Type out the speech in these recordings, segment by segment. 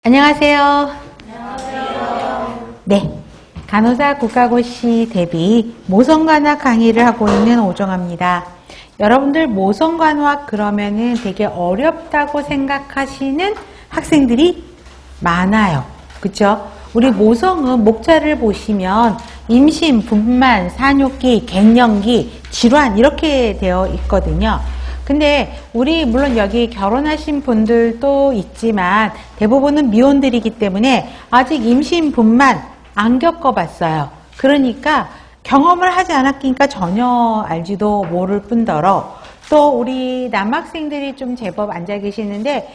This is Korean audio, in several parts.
안녕하세요. 안녕하세요. 네, 간호사 국가고시 대비 모성간호학 강의를 하고 있는 오정아입니다. 여러분들 모성간호학 그러면은 되게 어렵다고 생각하시는 학생들이 많아요. 그쵸? 우리 모성은 목차를 보시면 임신, 분만, 산욕기, 갱년기, 질환 이렇게 되어 있거든요. 근데 우리 물론 여기 결혼하신 분들도 있지만 대부분은 미혼들이기 때문에 아직 임신, 분만 안 겪어봤어요. 그러니까 경험을 하지 않았으니까 전혀 알지도 모를 뿐더러 또 우리 남학생들이 좀 제법 앉아 계시는데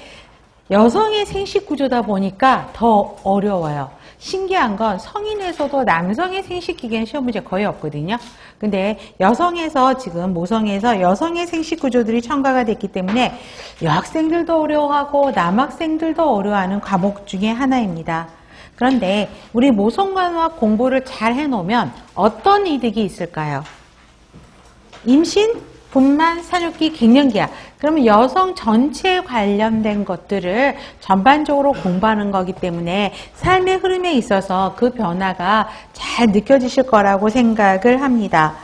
여성의 생식구조다 보니까 더 어려워요. 신기한 건 성인에서도 남성의 생식기계는 시험 문제 거의 없거든요. 근데 여성에서 지금 모성에서 여성의 생식구조들이 첨가가 됐기 때문에 여학생들도 어려워하고 남학생들도 어려워하는 과목 중에 하나입니다. 그런데 우리 모성간호학 공부를 잘 해놓으면 어떤 이득이 있을까요? 임신, 분만, 산욕기, 갱년기야. 그러면 여성 전체 관련된 것들을 전반적으로 공부하는 거기 때문에 삶의 흐름에 있어서 그 변화가 잘 느껴지실 거라고 생각을 합니다.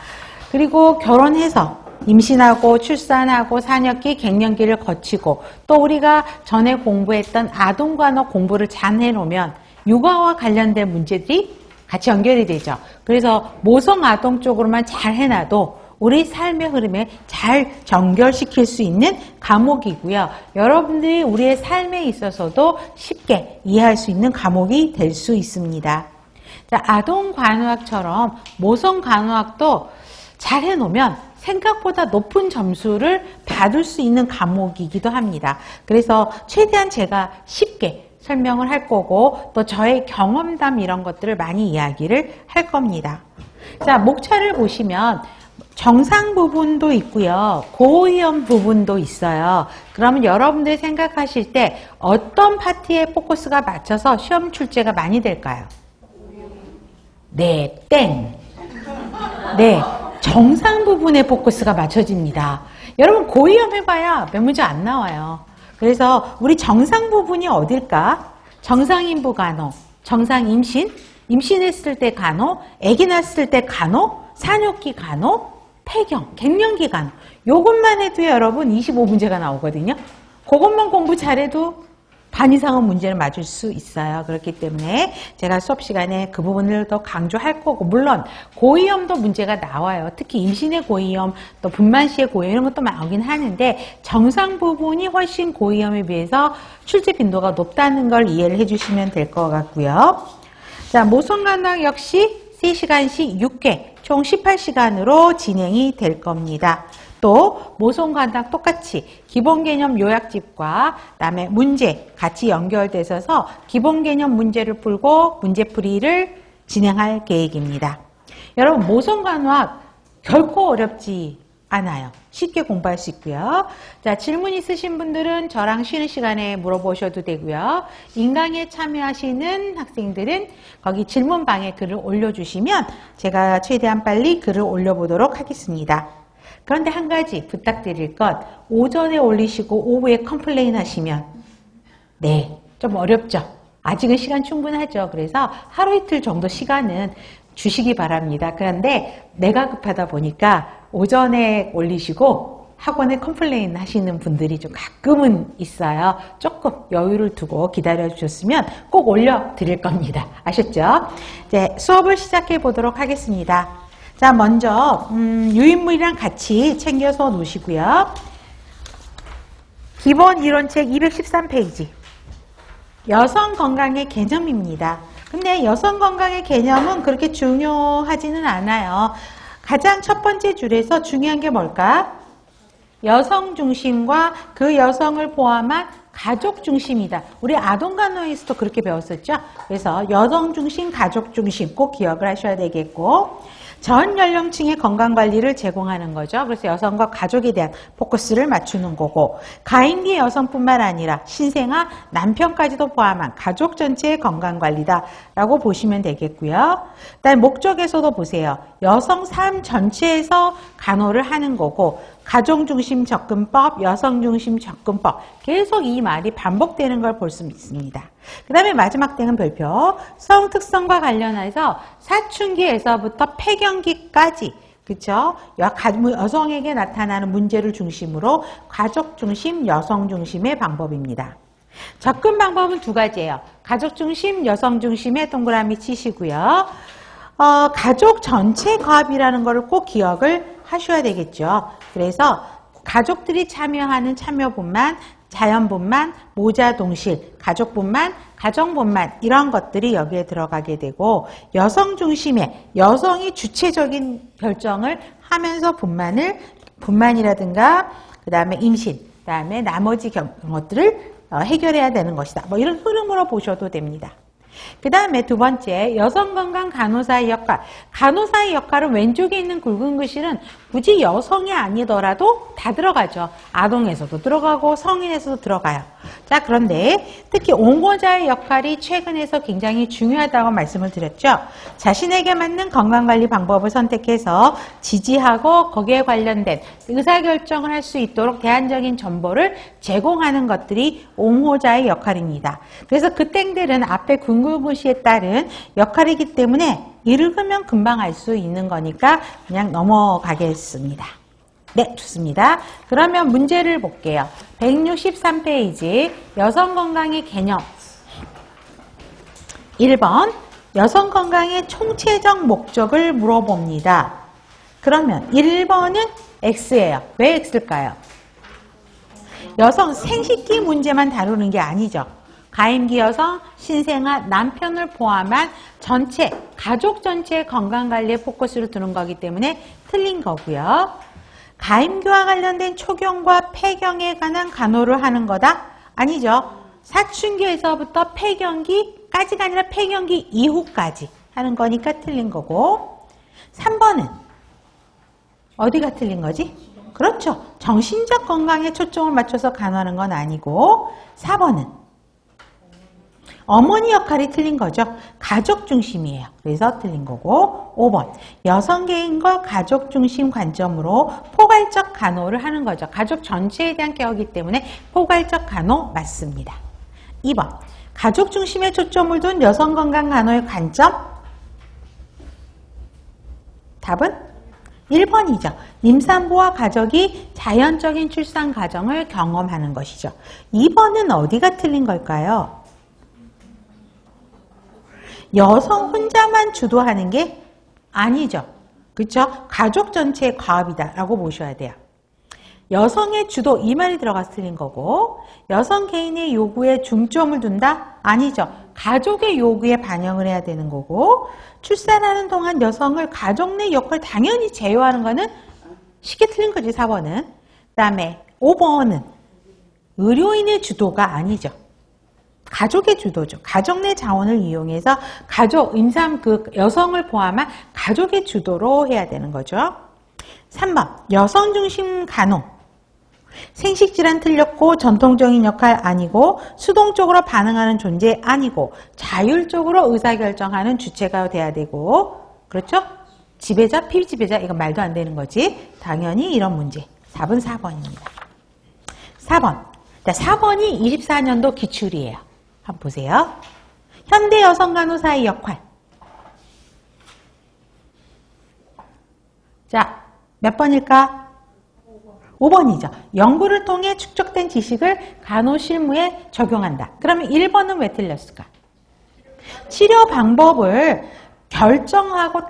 그리고 결혼해서 임신하고 출산하고 산욕기, 갱년기를 거치고 또 우리가 전에 공부했던 아동간호 공부를 잘 해놓으면 육아와 관련된 문제들이 같이 연결이 되죠. 그래서 모성 아동 쪽으로만 잘 해놔도 우리 삶의 흐름에 잘 연결시킬 수 있는 과목이고요. 여러분들이 우리의 삶에 있어서도 쉽게 이해할 수 있는 과목이 될 수 있습니다. 자, 아동간호학처럼 모성간호학도 잘 해놓으면 생각보다 높은 점수를 받을 수 있는 과목이기도 합니다. 그래서 최대한 제가 쉽게 설명을 할 거고 또 저의 경험담 이런 것들을 많이 이야기를 할 겁니다. 자, 목차를 보시면 정상 부분도 있고요. 고위험 부분도 있어요. 그러면 여러분들이 생각하실 때 어떤 파트에 포커스가 맞춰서 시험 출제가 많이 될까요? 네, 땡. 네, 정상 부분에 포커스가 맞춰집니다. 여러분 고위험 해봐야 몇 문제 안 나와요. 그래서 우리 정상 부분이 어딜까? 정상인부 간호, 정상 임신, 임신했을 때 간호, 아기 낳았을 때 간호, 산욕기 간호, 폐경, 갱년기 간호. 요것만 해도 여러분 25문제가 나오거든요. 그것만 공부 잘해도 반 이상은 문제를 맞을 수 있어요. 그렇기 때문에 제가 수업 시간에 그 부분을 더 강조할 거고, 물론 고위험도 문제가 나와요. 특히 임신의 고위험, 또 분만 시의 고위험 이런 것도 나오긴 하는데 정상 부분이 훨씬 고위험에 비해서 출제 빈도가 높다는 걸 이해를 해주시면 될 것 같고요. 자, 모성간호학 역시 3시간씩 6회, 총 18시간으로 진행이 될 겁니다. 또 모성간호학 똑같이 기본개념 요약집과 그다음에 문제 같이 연결돼서 기본개념 문제를 풀고 문제풀이를 진행할 계획입니다. 여러분 모성간호학 결코 어렵지 않아요. 쉽게 공부할 수 있고요. 자, 질문 있으신 분들은 저랑 쉬는 시간에 물어보셔도 되고요. 인강에 참여하시는 학생들은 거기 질문방에 글을 올려주시면 제가 최대한 빨리 글을 올려보도록 하겠습니다. 그런데 한 가지 부탁드릴 것, 오전에 올리시고 오후에 컴플레인 하시면 네, 좀 어렵죠. 아직은 시간 충분하죠. 그래서 하루 이틀 정도 시간은 주시기 바랍니다. 그런데 내가 급하다 보니까 오전에 올리시고 학원에 컴플레인 하시는 분들이 좀 가끔은 있어요. 조금 여유를 두고 기다려 주셨으면 꼭 올려드릴 겁니다. 아셨죠? 이제 수업을 시작해 보도록 하겠습니다. 자, 먼저 유인물이랑 같이 챙겨서 놓으시고요. 기본 이론책 213페이지. 여성 건강의 개념입니다. 근데 여성 건강의 개념은 그렇게 중요하지는 않아요. 가장 첫 번째 줄에서 중요한 게 뭘까? 여성 중심과 그 여성을 포함한 가족 중심이다. 우리 아동간호에서도 그렇게 배웠었죠? 그래서 여성 중심, 가족 중심 꼭 기억을 하셔야 되겠고, 전 연령층의 건강관리를 제공하는 거죠. 그래서 여성과 가족에 대한 포커스를 맞추는 거고, 가임기 여성뿐만 아니라 신생아, 남편까지도 포함한 가족 전체의 건강관리다 라고 보시면 되겠고요. 그다음에 목적에서도 보세요. 여성 삶 전체에서 간호를 하는 거고, 가족중심 접근법, 여성중심 접근법. 계속 이 말이 반복되는 걸 볼 수 있습니다. 그 다음에 마지막 땡은 별표. 성특성과 관련해서 사춘기에서부터 폐경기까지, 그쵸? 여성에게 나타나는 문제를 중심으로 가족중심, 여성중심의 방법입니다. 접근 방법은 두 가지예요. 가족중심, 여성중심의 동그라미 치시고요. 가족 전체 과업이라는 것을 꼭 기억을 하셔야 되겠죠. 그래서 가족들이 참여하는 참여분만, 자연분만, 모자동실, 가족분만, 가정분만 이런 것들이 여기에 들어가게 되고 여성 중심의 여성이 주체적인 결정을 하면서 분만이라든가 그 다음에 임신, 그 다음에 나머지 것들을 해결해야 되는 것이다. 뭐 이런 흐름으로 보셔도 됩니다. 그 다음에 두 번째, 여성건강 간호사의 역할. 간호사의 역할은 왼쪽에 있는 굵은 글씨는 굳이 여성이 아니더라도 다 들어가죠. 아동에서도 들어가고 성인에서도 들어가요. 자, 그런데 특히 옹호자의 역할이 최근에서 굉장히 중요하다고 말씀을 드렸죠. 자신에게 맞는 건강관리 방법을 선택해서 지지하고 거기에 관련된 의사결정을 할 수 있도록 대안적인 정보를 제공하는 것들이 옹호자의 역할입니다. 그래서 그 땡들은 앞에 궁극무시에 따른 역할이기 때문에 읽으면 금방 알 수 있는 거니까 그냥 넘어가겠습니다. 네, 좋습니다. 그러면 문제를 볼게요. 163페이지 여성건강의 개념 1번 여성건강의 총체적 목적을 물어봅니다. 그러면 1번은 X예요. 왜 X일까요? 여성 생식기 문제만 다루는 게 아니죠. 가임기 여성, 신생아, 남편을 포함한 전체, 가족 전체의 건강관리에 포커스를 두는 거기 때문에 틀린 거고요. 가임기와 관련된 초경과 폐경에 관한 간호를 하는 거다? 아니죠. 사춘기에서부터 폐경기까지가 아니라 폐경기 이후까지 하는 거니까 틀린 거고 3번은 어디가 틀린 거지? 그렇죠. 정신적 건강에 초점을 맞춰서 간호하는 건 아니고 4번은 어머니 역할이 틀린 거죠. 가족 중심이에요. 그래서 틀린 거고 5번 여성 개인과 가족 중심 관점으로 포괄적 간호를 하는 거죠. 가족 전체에 대한 케어이기 때문에 포괄적 간호 맞습니다. 2번 가족 중심에 초점을 둔 여성 건강 간호의 관점 답은 1번이죠. 임산부와 가족이 자연적인 출산 과정을 경험하는 것이죠. 2번은 어디가 틀린 걸까요? 여성 혼자만 주도하는 게 아니죠. 그렇죠? 가족 전체의 과업이다 라고 보셔야 돼요. 여성의 주도 이 말이 들어가서 틀린 거고 여성 개인의 요구에 중점을 둔다? 아니죠. 가족의 요구에 반영을 해야 되는 거고 출산하는 동안 여성을 가족 내 역할 당연히 제어하는 거는 쉽게 틀린 거지 4번은. 그 다음에 5번은 의료인의 주도가 아니죠. 가족의 주도죠. 가족 내 자원을 이용해서 가족, 여성을 포함한 가족의 주도로 해야 되는 거죠. 3번, 여성 중심 간호. 생식질환 틀렸고 전통적인 역할 아니고 수동적으로 반응하는 존재 아니고 자율적으로 의사결정하는 주체가 돼야 되고 그렇죠? 지배자, 피지배자 이건 말도 안 되는 거지. 당연히 이런 문제. 답은 4번입니다. 4번. 자, 4번이 24년도 기출이에요. 한번 보세요. 현대 여성 간호사의 역할. 자, 몇 번일까? 5번이죠. 연구를 통해 축적된 지식을 간호 실무에 적용한다. 그러면 1번은 왜 틀렸을까? 치료 방법을 결정하고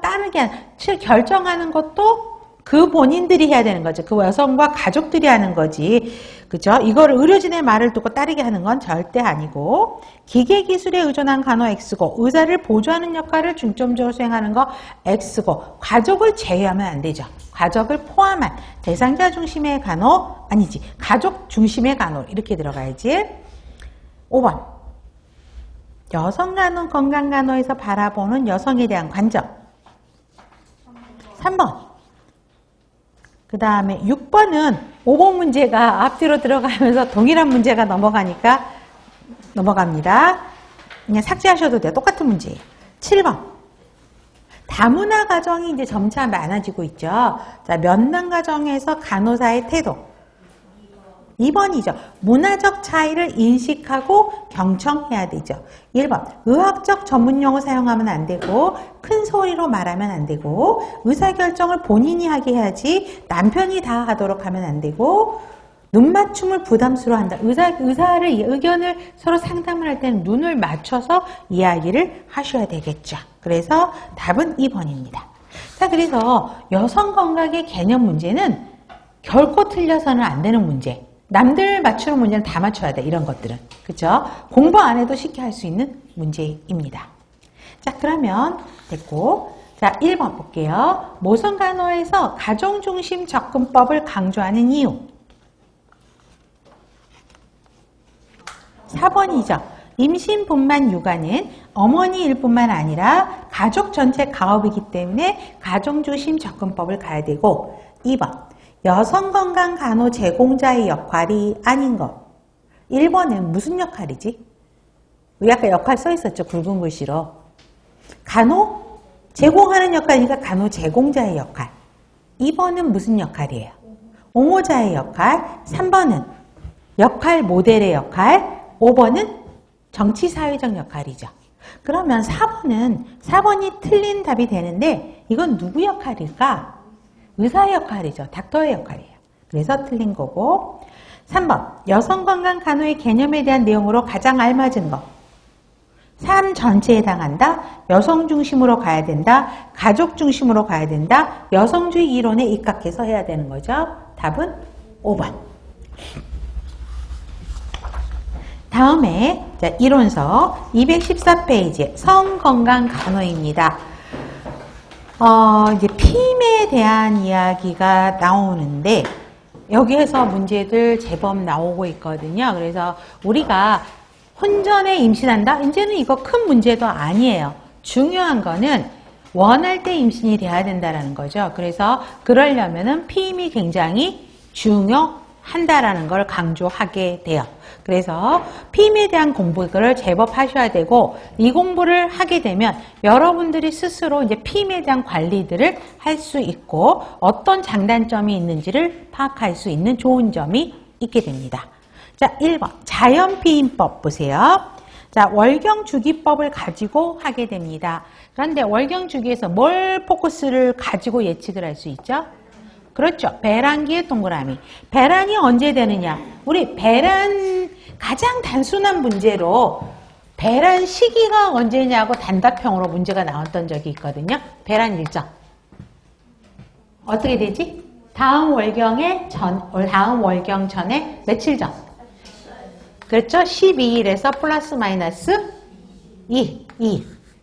결정하는 것도 그 본인들이 해야 되는 거죠. 그 여성과 가족들이 하는 거지. 그죠? 이거를 의료진의 말을 듣고 따르게 하는 건 절대 아니고 기계기술에 의존한 간호 X고 의사를 보조하는 역할을 중점적으로 수행하는 거 X고 가족을 제외하면 안 되죠. 가족을 포함한 대상자 중심의 간호 아니지. 가족 중심의 간호 이렇게 들어가야지. 5번 여성 간호 건강 간호에서 바라보는 여성에 대한 관점. 3번 그 다음에 6번은 5번 문제가 앞뒤로 들어가면서 동일한 문제가 넘어가니까 넘어갑니다. 그냥 삭제하셔도 돼요. 똑같은 문제예요. 7번 다문화 가정이 이제 점차 많아지고 있죠. 자, 면담 가정에서 간호사의 태도. 2번이죠. 문화적 차이를 인식하고 경청해야 되죠. 1번, 의학적 전문용어 사용하면 안 되고 큰 소리로 말하면 안 되고 의사결정을 본인이 하게 해야지 남편이 다 하도록 하면 안 되고 눈 맞춤을 부담스러워한다. 의견을 서로 상담을 할 때는 눈을 맞춰서 이야기를 하셔야 되겠죠. 그래서 답은 2번입니다. 자, 그래서 여성 건강의 개념 문제는 결코 틀려서는 안 되는 문제. 남들 맞추는 문제는 다 맞춰야 돼. 이런 것들은. 그죠? 공부 안 해도 쉽게 할 수 있는 문제입니다. 자, 그러면 됐고. 자, 1번 볼게요. 모성간호에서 가정중심 접근법을 강조하는 이유. 4번이죠. 임신분만 육아는 어머니 일뿐만 아니라 가족 전체 가업이기 때문에 가정중심 접근법을 가야 되고 2번. 여성건강 간호 제공자의 역할이 아닌 것. 1번은 무슨 역할이지? 여기 아까 역할 써 있었죠. 굵은 글씨로. 간호 제공하는 역할이니까 간호 제공자의 역할. 2번은 무슨 역할이에요? 옹호자의 역할. 3번은 역할 모델의 역할. 5번은 정치사회적 역할이죠. 그러면 4번이 틀린 답이 되는데 이건 누구 역할일까? 의사의 역할이죠. 닥터의 역할이에요. 그래서 틀린 거고 3번 여성건강 간호의 개념에 대한 내용으로 가장 알맞은 것. 삶 전체에 해당한다. 여성 중심으로 가야 된다. 가족 중심으로 가야 된다. 여성주의 이론에 입각해서 해야 되는 거죠. 답은 5번. 다음에 자, 이론서 214페이지 성건강 간호입니다. 이제 피임에 대한 이야기가 나오는데 여기에서 문제들 제법 나오고 있거든요. 그래서 우리가 혼전에 임신한다? 이제는 이거 큰 문제도 아니에요. 중요한 거는 원할 때 임신이 돼야 된다는 거죠. 그래서 그러려면은 피임이 굉장히 중요한다라는 걸 강조하게 돼요. 그래서 피임에 대한 공부를 제법 하셔야 되고 이 공부를 하게 되면 여러분들이 스스로 이제 피임에 대한 관리들을 할 수 있고 어떤 장단점이 있는지를 파악할 수 있는 좋은 점이 있게 됩니다. 자, 1번 자연피임법 보세요. 자, 월경주기법을 가지고 하게 됩니다. 그런데 월경주기에서 뭘 포커스를 가지고 예측을 할 수 있죠? 그렇죠. 배란기의 동그라미. 배란이 언제 되느냐? 우리 배란 가장 단순한 문제로 배란 시기가 언제냐고 단답형으로 문제가 나왔던 적이 있거든요. 배란 일정. 어떻게 되지? 다음 월경 전에 며칠 전? 그렇죠. 12일에서 플러스 마이너스 2.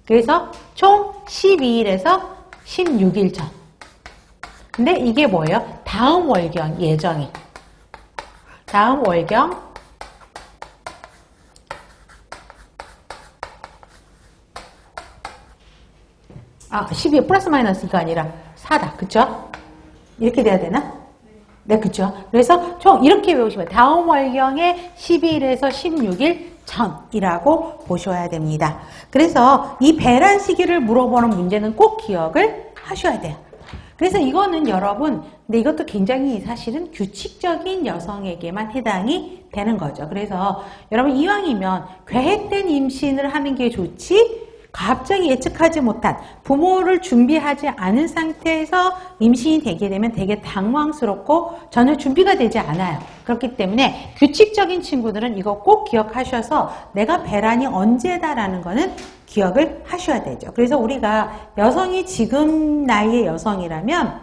그래서 총 12일에서 16일 전. 근데 이게 뭐예요? 다음 월경 예정이. 다음 월경 12 플러스 마이너스가 아니라 4다. 그쵸? 이렇게 돼야 되나? 네, 그쵸? 그래서 총 이렇게 외우시면 다음 월경의 12일에서 16일 전이라고 보셔야 됩니다. 그래서 이 배란 시기를 물어보는 문제는 꼭 기억을 하셔야 돼요. 그래서 이거는 여러분, 근데 이것도 굉장히 사실은 규칙적인 여성에게만 해당이 되는 거죠. 그래서 여러분 이왕이면 계획된 임신을 하는 게 좋지 갑자기 예측하지 못한 부모를 준비하지 않은 상태에서 임신이 되게 되면 되게 당황스럽고 전혀 준비가 되지 않아요. 그렇기 때문에 규칙적인 친구들은 이거 꼭 기억하셔서 내가 배란이 언제다라는 거는 기억을 하셔야 되죠. 그래서 우리가 여성이 지금 나이의 여성이라면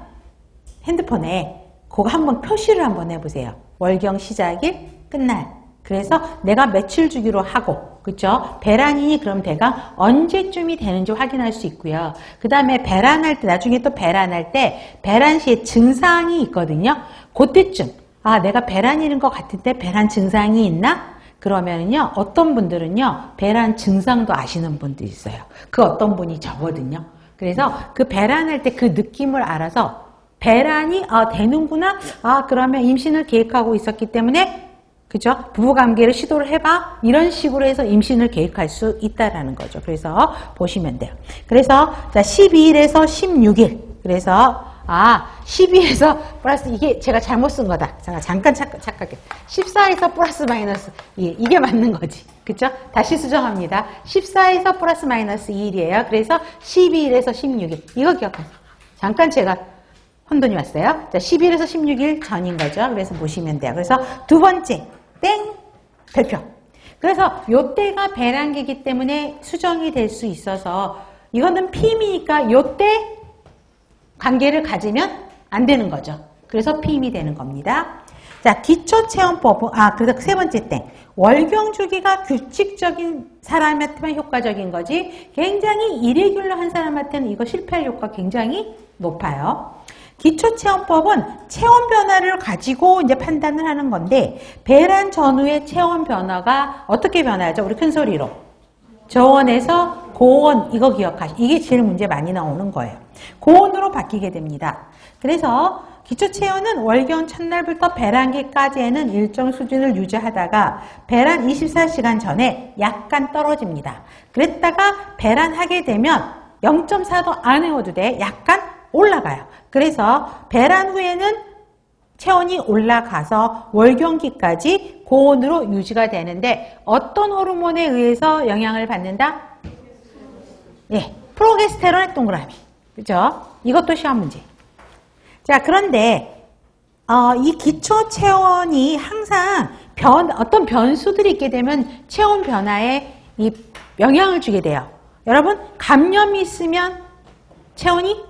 핸드폰에 그거 한번 표시를 한번 해보세요. 월경 시작일, 끝날. 그래서 내가 며칠 주기로 하고, 그쵸? 배란이니 그럼 대강 언제쯤이 되는지 확인할 수 있고요. 그 다음에 배란할 때, 나중에 또 배란할 때, 배란 시에 증상이 있거든요. 그때쯤, 내가 배란이는 것 같은데 배란 증상이 있나? 그러면은요, 어떤 분들은요, 배란 증상도 아시는 분도 있어요. 그 어떤 분이 저거든요. 그래서 그 배란할 때 그 느낌을 알아서 배란이 되는구나. 그러면 임신을 계획하고 있었기 때문에 그죠? 부부관계를 시도를 해봐. 이런 식으로 해서 임신을 계획할 수 있다라는 거죠. 그래서 보시면 돼요. 그래서 자 12일에서 16일. 그래서 12에서 플러스 이게 제가 잘못 쓴 거다. 잠깐 착각해. 14에서 플러스 마이너스 2. 이게 맞는 거지. 그쵸? 다시 수정합니다. 14에서 플러스 마이너스 2일이에요. 그래서 12일에서 16일. 이거 기억하세요. 잠깐 제가 혼돈이 왔어요. 자, 11에서 16일 전인 거죠. 그래서 보시면 돼요. 그래서 두 번째, 땡! 별표. 그래서 요때가 배란기이기 때문에 수정이 될 수 있어서 이거는 피임이니까 요때 관계를 가지면 안 되는 거죠. 그래서 피임이 되는 겁니다. 자, 기초체험법은, 그래서 세 번째 땡. 월경주기가 규칙적인 사람한테만 효과적인 거지, 굉장히 이레귤러한 사람한테는 이거 실패할 효과가 굉장히 높아요. 기초체험법은 체온 변화를 가지고 이제 판단을 하는 건데, 배란 전후의 체온 변화가 어떻게 변하죠? 우리 큰 소리로. 저온에서 고온, 이거 기억하시죠? 이게 제일 문제 많이 나오는 거예요. 고온으로 바뀌게 됩니다. 그래서 기초체온은 월경 첫날부터 배란기까지에는 일정 수준을 유지하다가 배란 24시간 전에 약간 떨어집니다. 그랬다가 배란하게 되면 0.4도 안 외워도 돼. 약간 올라가요. 그래서 배란 후에는 체온이 올라가서 월경기까지 고온으로 유지가 되는데 어떤 호르몬에 의해서 영향을 받는다? 예, 프로게스테론의 동그라미. 그죠? 이것도 시험 문제. 자, 그런데 이 기초 체온이 항상 어떤 변수들이 있게 되면 체온 변화에 이 영향을 주게 돼요. 여러분, 감염이 있으면 체온이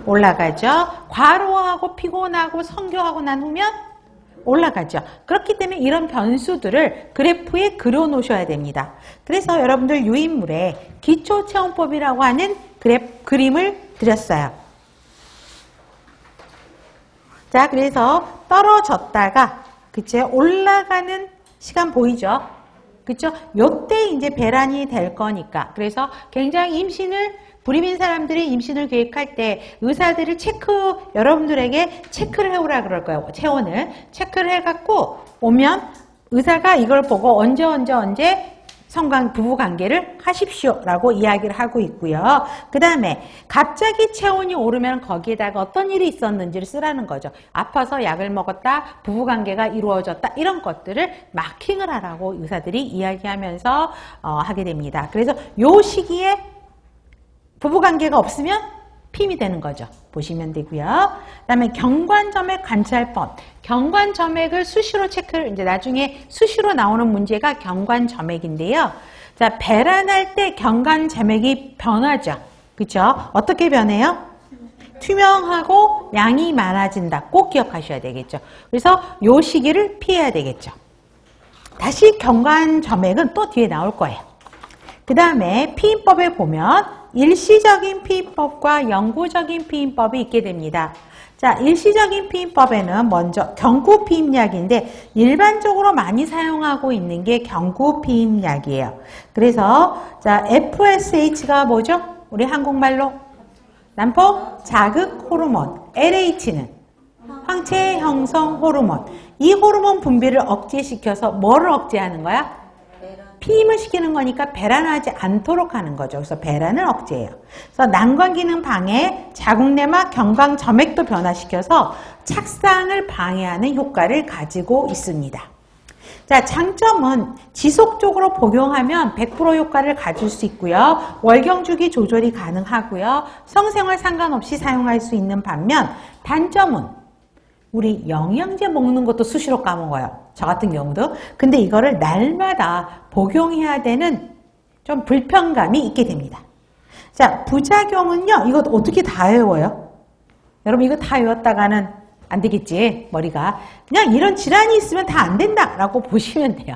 올라가죠. 과로하고 피곤하고 성교하고 난 후면 올라가죠. 그렇기 때문에 이런 변수들을 그래프에 그려 놓으셔야 됩니다. 그래서 여러분들 유인물에 기초체온법이라고 하는 그림을 드렸어요. 자, 그래서 떨어졌다가 그쵸? 올라가는 시간 보이죠? 그쵸? 요때 이제 배란이 될 거니까. 그래서 굉장히 불임인 사람들이 임신을 계획할 때 의사들이 여러분들에게 체크를 해오라 그럴 거예요. 체온을 체크를 해갖고 오면 의사가 이걸 보고 언제 부부관계를 하십시오라고 이야기를 하고 있고요. 그 다음에 갑자기 체온이 오르면 거기에다가 어떤 일이 있었는지를 쓰라는 거죠. 아파서 약을 먹었다, 부부관계가 이루어졌다, 이런 것들을 마킹을 하라고 의사들이 이야기하면서 하게 됩니다. 그래서 요 시기에 부부관계가 없으면 피임이 되는 거죠. 보시면 되고요. 그 다음에 경관점액 관찰법. 경관점액을 수시로 이제 나중에 수시로 나오는 문제가 경관점액인데요. 자, 배란할 때 경관점액이 변하죠. 그쵸? 어떻게 변해요? 투명하고 양이 많아진다. 꼭 기억하셔야 되겠죠. 그래서 요 시기를 피해야 되겠죠. 다시 경관점액은 또 뒤에 나올 거예요. 그 다음에 피임법에 보면 일시적인 피임법과 영구적인 피임법이 있게 됩니다. 자, 일시적인 피임법에는 먼저 경구피임약인데 일반적으로 많이 사용하고 있는 게 경구피임약이에요. 그래서 자, FSH가 뭐죠? 우리 한국말로 난폭 자극 호르몬, LH는 황체 형성 호르몬. 이 호르몬 분비를 억제시켜서 뭐를 억제하는 거야? 피임을 시키는 거니까 배란하지 않도록 하는 거죠. 그래서 배란을 억제해요. 그래서 난관기능 방해, 자궁내막, 경광점액도 변화시켜서 착상을 방해하는 효과를 가지고 있습니다. 자, 장점은 지속적으로 복용하면 100% 효과를 가질 수 있고요. 월경주기 조절이 가능하고요. 성생활 상관없이 사용할 수 있는 반면 단점은 우리 영양제 먹는 것도 수시로 까먹어요. 저 같은 경우도. 근데 이거를 날마다 복용해야 되는 좀 불편감이 있게 됩니다. 자, 부작용은요. 이거 어떻게 다 외워요? 여러분 이거 다 외웠다가는 안 되겠지, 머리가. 그냥 이런 질환이 있으면 다 안 된다라고 보시면 돼요.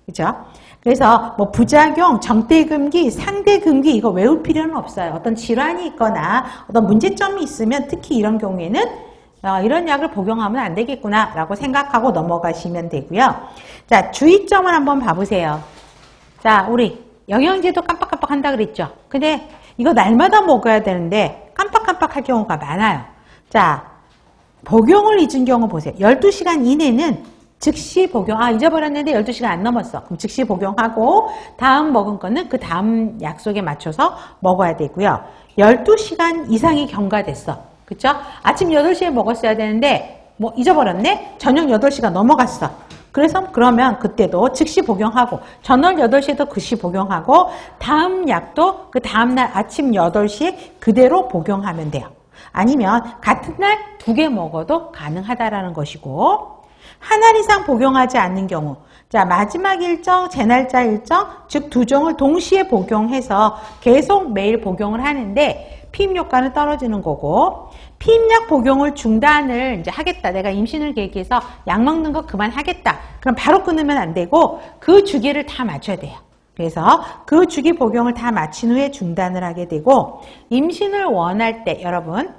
그죠? 그래서 뭐 부작용, 정대금기, 상대금기 이거 외울 필요는 없어요. 어떤 질환이 있거나 어떤 문제점이 있으면 특히 이런 경우에는 이런 약을 복용하면 안 되겠구나 라고 생각하고 넘어가시면 되고요. 자, 주의점을 한번 봐보세요. 자, 우리 영양제도 깜빡깜빡 한다 그랬죠. 근데 이거 날마다 먹어야 되는데 깜빡깜빡 할 경우가 많아요. 자, 복용을 잊은 경우 보세요. 12시간 이내는 즉시 복용. 잊어버렸는데 12시간 안 넘었어. 그럼 즉시 복용하고 다음 먹은 거는 그 다음 약속에 맞춰서 먹어야 되고요. 12시간 이상이 경과됐어. 그쵸? 아침 8시에 먹었어야 되는데 뭐 잊어버렸네? 저녁 8시가 넘어갔어. 그래서 그러면 그때도 즉시 복용하고 저녁 8시에도 즉시 복용하고 다음 약도 그 다음날 아침 8시에 그대로 복용하면 돼요. 아니면 같은 날 2개 먹어도 가능하다라는 것이고 한 알 이상 복용하지 않는 경우 자 마지막 일정, 재날짜 일정 즉 2종을 동시에 복용해서 계속 매일 복용을 하는데 피임 효과는 떨어지는 거고 피임약 복용을 중단을 이제 하겠다. 내가 임신을 계획해서 약 먹는 거 그만하겠다. 그럼 바로 끊으면 안 되고 그 주기를 다 맞춰야 돼요. 그래서 그 주기 복용을 다 마친 후에 중단을 하게 되고 임신을 원할 때 여러분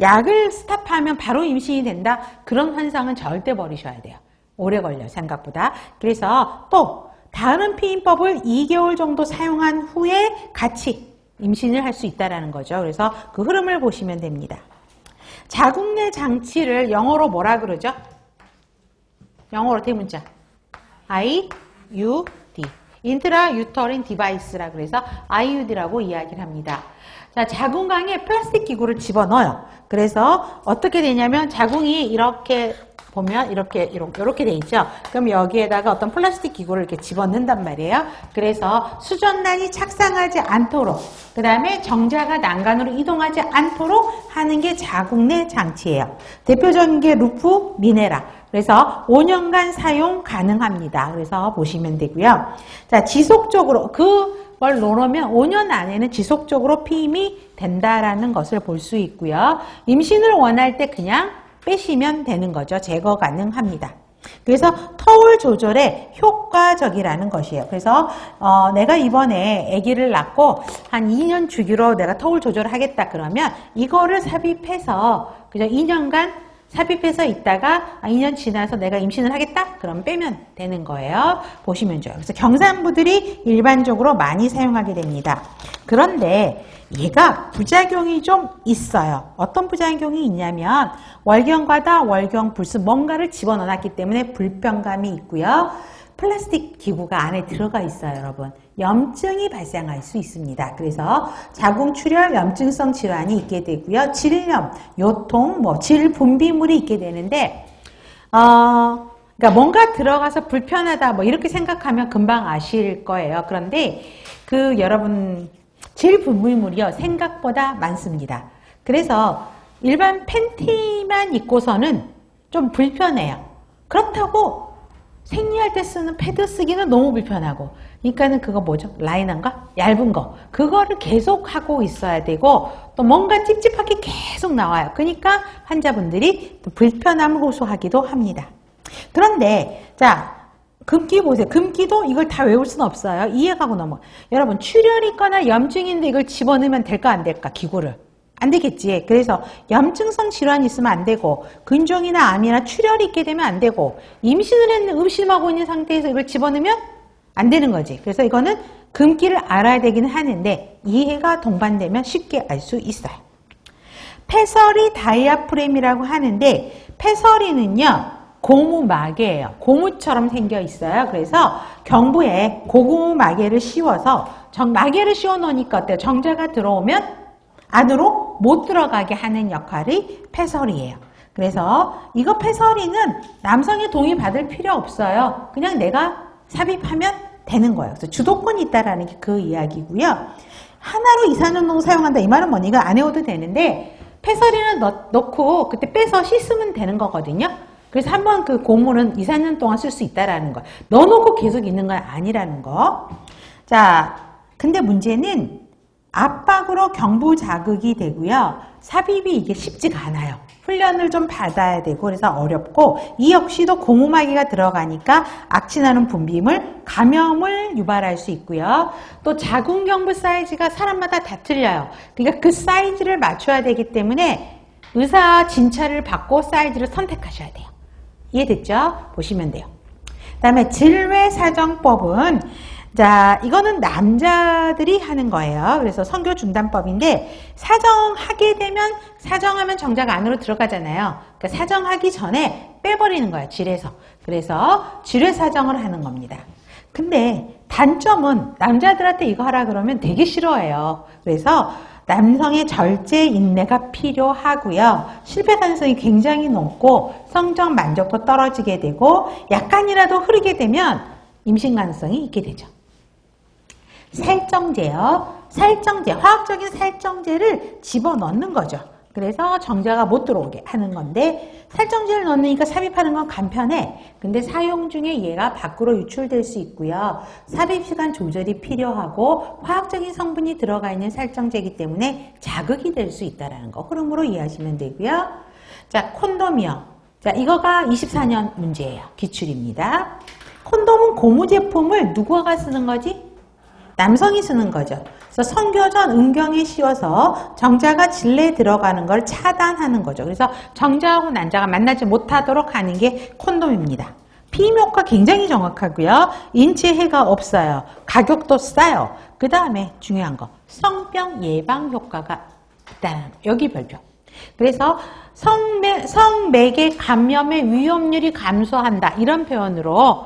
약을 스탑하면 바로 임신이 된다. 그런 환상은 절대 버리셔야 돼요. 오래 걸려요. 생각보다. 그래서 또 다른 피임법을 2개월 정도 사용한 후에 같이 임신을 할 수 있다는 거죠. 그래서 그 흐름을 보시면 됩니다. 자궁내 장치를 영어로 뭐라 그러죠? 영어로 대문자 IUD 인트라유터린 디바이스라 그래서 IUD라고 이야기를 합니다. 자, 자궁강에 플라스틱 기구를 집어넣어요. 그래서 어떻게 되냐면 자궁이 이렇게 보면 이렇게 돼 있죠. 그럼 여기에다가 어떤 플라스틱 기구를 이렇게 집어넣는단 말이에요. 그래서 수전란이 착상하지 않도록 그 다음에 정자가 난간으로 이동하지 않도록 하는 게 자궁내 장치예요. 대표적인 게 루프 미네라. 그래서 5년간 사용 가능합니다. 그래서 보시면 되고요. 자, 지속적으로 그걸 놓으면 5년 안에는 지속적으로 피임이 된다라는 것을 볼 수 있고요. 임신을 원할 때 그냥 빼시면 되는 거죠. 제거 가능합니다. 그래서 터울 조절에 효과적이라는 것이에요. 그래서 내가 이번에 아기를 낳고 한 2년 주기로 내가 터울 조절을 하겠다 그러면 이거를 삽입해서 그죠? 2년간 삽입해서 있다가 2년 지나서 내가 임신을 하겠다? 그럼 빼면 되는 거예요. 보시면 좋아요. 그래서 경산부들이 일반적으로 많이 사용하게 됩니다. 그런데 얘가 부작용이 좀 있어요. 어떤 부작용이 있냐면 월경과다 월경불순 뭔가를 집어넣었기 때문에 불편감이 있고요. 플라스틱 기구가 안에 들어가 있어요, 여러분. 염증이 발생할 수 있습니다. 그래서 자궁출혈 염증성 질환이 있게 되고요. 질염, 요통, 질분비물이 있게 되는데 그러니까 뭔가 들어가서 불편하다 이렇게 생각하면 금방 아실 거예요. 그런데 여러분 질분비물이요 생각보다 많습니다. 그래서 일반 팬티만 입고서는 좀 불편해요. 그렇다고 생리할 때 쓰는 패드 쓰기는 너무 불편하고 그러니까는 그거 뭐죠? 라인한가? 얇은 거 그거를 계속 하고 있어야 되고 또 뭔가 찝찝하게 계속 나와요. 그러니까 환자분들이 불편함을 호소하기도 합니다. 그런데 자 금기 보세요. 금기도 이걸 다 외울 수는 없어요. 이해하고 넘어. 여러분 출혈이 있거나 염증인데 이걸 집어넣으면 될까 안 될까? 기구를. 안 되겠지. 그래서 염증성 질환이 있으면 안 되고 근종이나 암이나 출혈이 있게 되면 안 되고 임신을 했는 의심하고 있는 상태에서 이걸 집어넣으면 안 되는 거지. 그래서 이거는 금기를 알아야 되긴 하는데 이해가 동반되면 쉽게 알 수 있어요. 패서리 다이아프램이라고 하는데 패서리는요. 고무마개예요. 고무처럼 생겨 있어요. 그래서 경부에 고무마개를 씌워서 마개를 씌워 놓으니까 어때요? 정자가 들어오면 안으로 못 들어가게 하는 역할이 패서리예요. 그래서 이거 패서리는 남성의 동의 받을 필요 없어요. 그냥 내가 삽입하면 되는 거예요. 그래서 주도권이 있다라는 게 그 이야기고요. 하나로 2, 4년 정도 사용한다. 이 말은 뭐니까 안 해도 되는데 패서리는 넣고 그때 빼서 씻으면 되는 거거든요. 그래서 한번 그 고무는 2, 4년 동안 쓸 수 있다라는 거. 넣어놓고 계속 있는 건 아니라는 거. 자, 근데 문제는 압박으로 경부 자극이 되고요. 삽입이 이게 쉽지가 않아요. 훈련을 좀 받아야 되고 그래서 어렵고 이 역시도 고무마개가 들어가니까 악취나는 분비물, 감염을 유발할 수 있고요. 또 자궁경부 사이즈가 사람마다 다 틀려요. 그러니까 그 사이즈를 맞춰야 되기 때문에 의사 진찰을 받고 사이즈를 선택하셔야 돼요. 이해됐죠? 보시면 돼요. 그 다음에 질외사정법은 자, 이거는 남자들이 하는 거예요. 그래서 성교 중단법인데 사정하게 되면 사정하면 정자가 안으로 들어가잖아요. 그러니까 사정하기 전에 빼버리는 거예요. 질에서. 그래서 질의 사정을 하는 겁니다. 근데 단점은 남자들한테 이거 하라 그러면 되게 싫어해요. 그래서 남성의 절제 인내가 필요하고요. 실패 가능성이 굉장히 높고 성적 만족도 떨어지게 되고 약간이라도 흐르게 되면 임신 가능성이 있게 되죠. 살정제요. 살정제, 화학적인 살정제를 집어넣는 거죠. 그래서 정자가 못 들어오게 하는 건데 살정제를 넣으니까 삽입하는 건 간편해. 근데 사용 중에 얘가 밖으로 유출될 수 있고요. 삽입시간 조절이 필요하고 화학적인 성분이 들어가 있는 살정제이기 때문에 자극이 될 수 있다는 거 흐름으로 이해하시면 되고요. 자, 콘돔이요. 자, 이거가 24년 문제예요. 기출입니다. 콘돔은 고무 제품을 누구가 쓰는 거지? 남성이 쓰는 거죠. 그래서 성교 전 음경에 씌워서 정자가 질내에 들어가는 걸 차단하는 거죠. 그래서 정자하고 난자가 만나지 못하도록 하는 게 콘돔입니다. 피임 효과 굉장히 정확하고요. 인체 해가 없어요. 가격도 싸요. 그 다음에 중요한 거 성병 예방 효과가 있다는 거. 여기 별표. 그래서 성매개 감염의 위험률이 감소한다. 이런 표현으로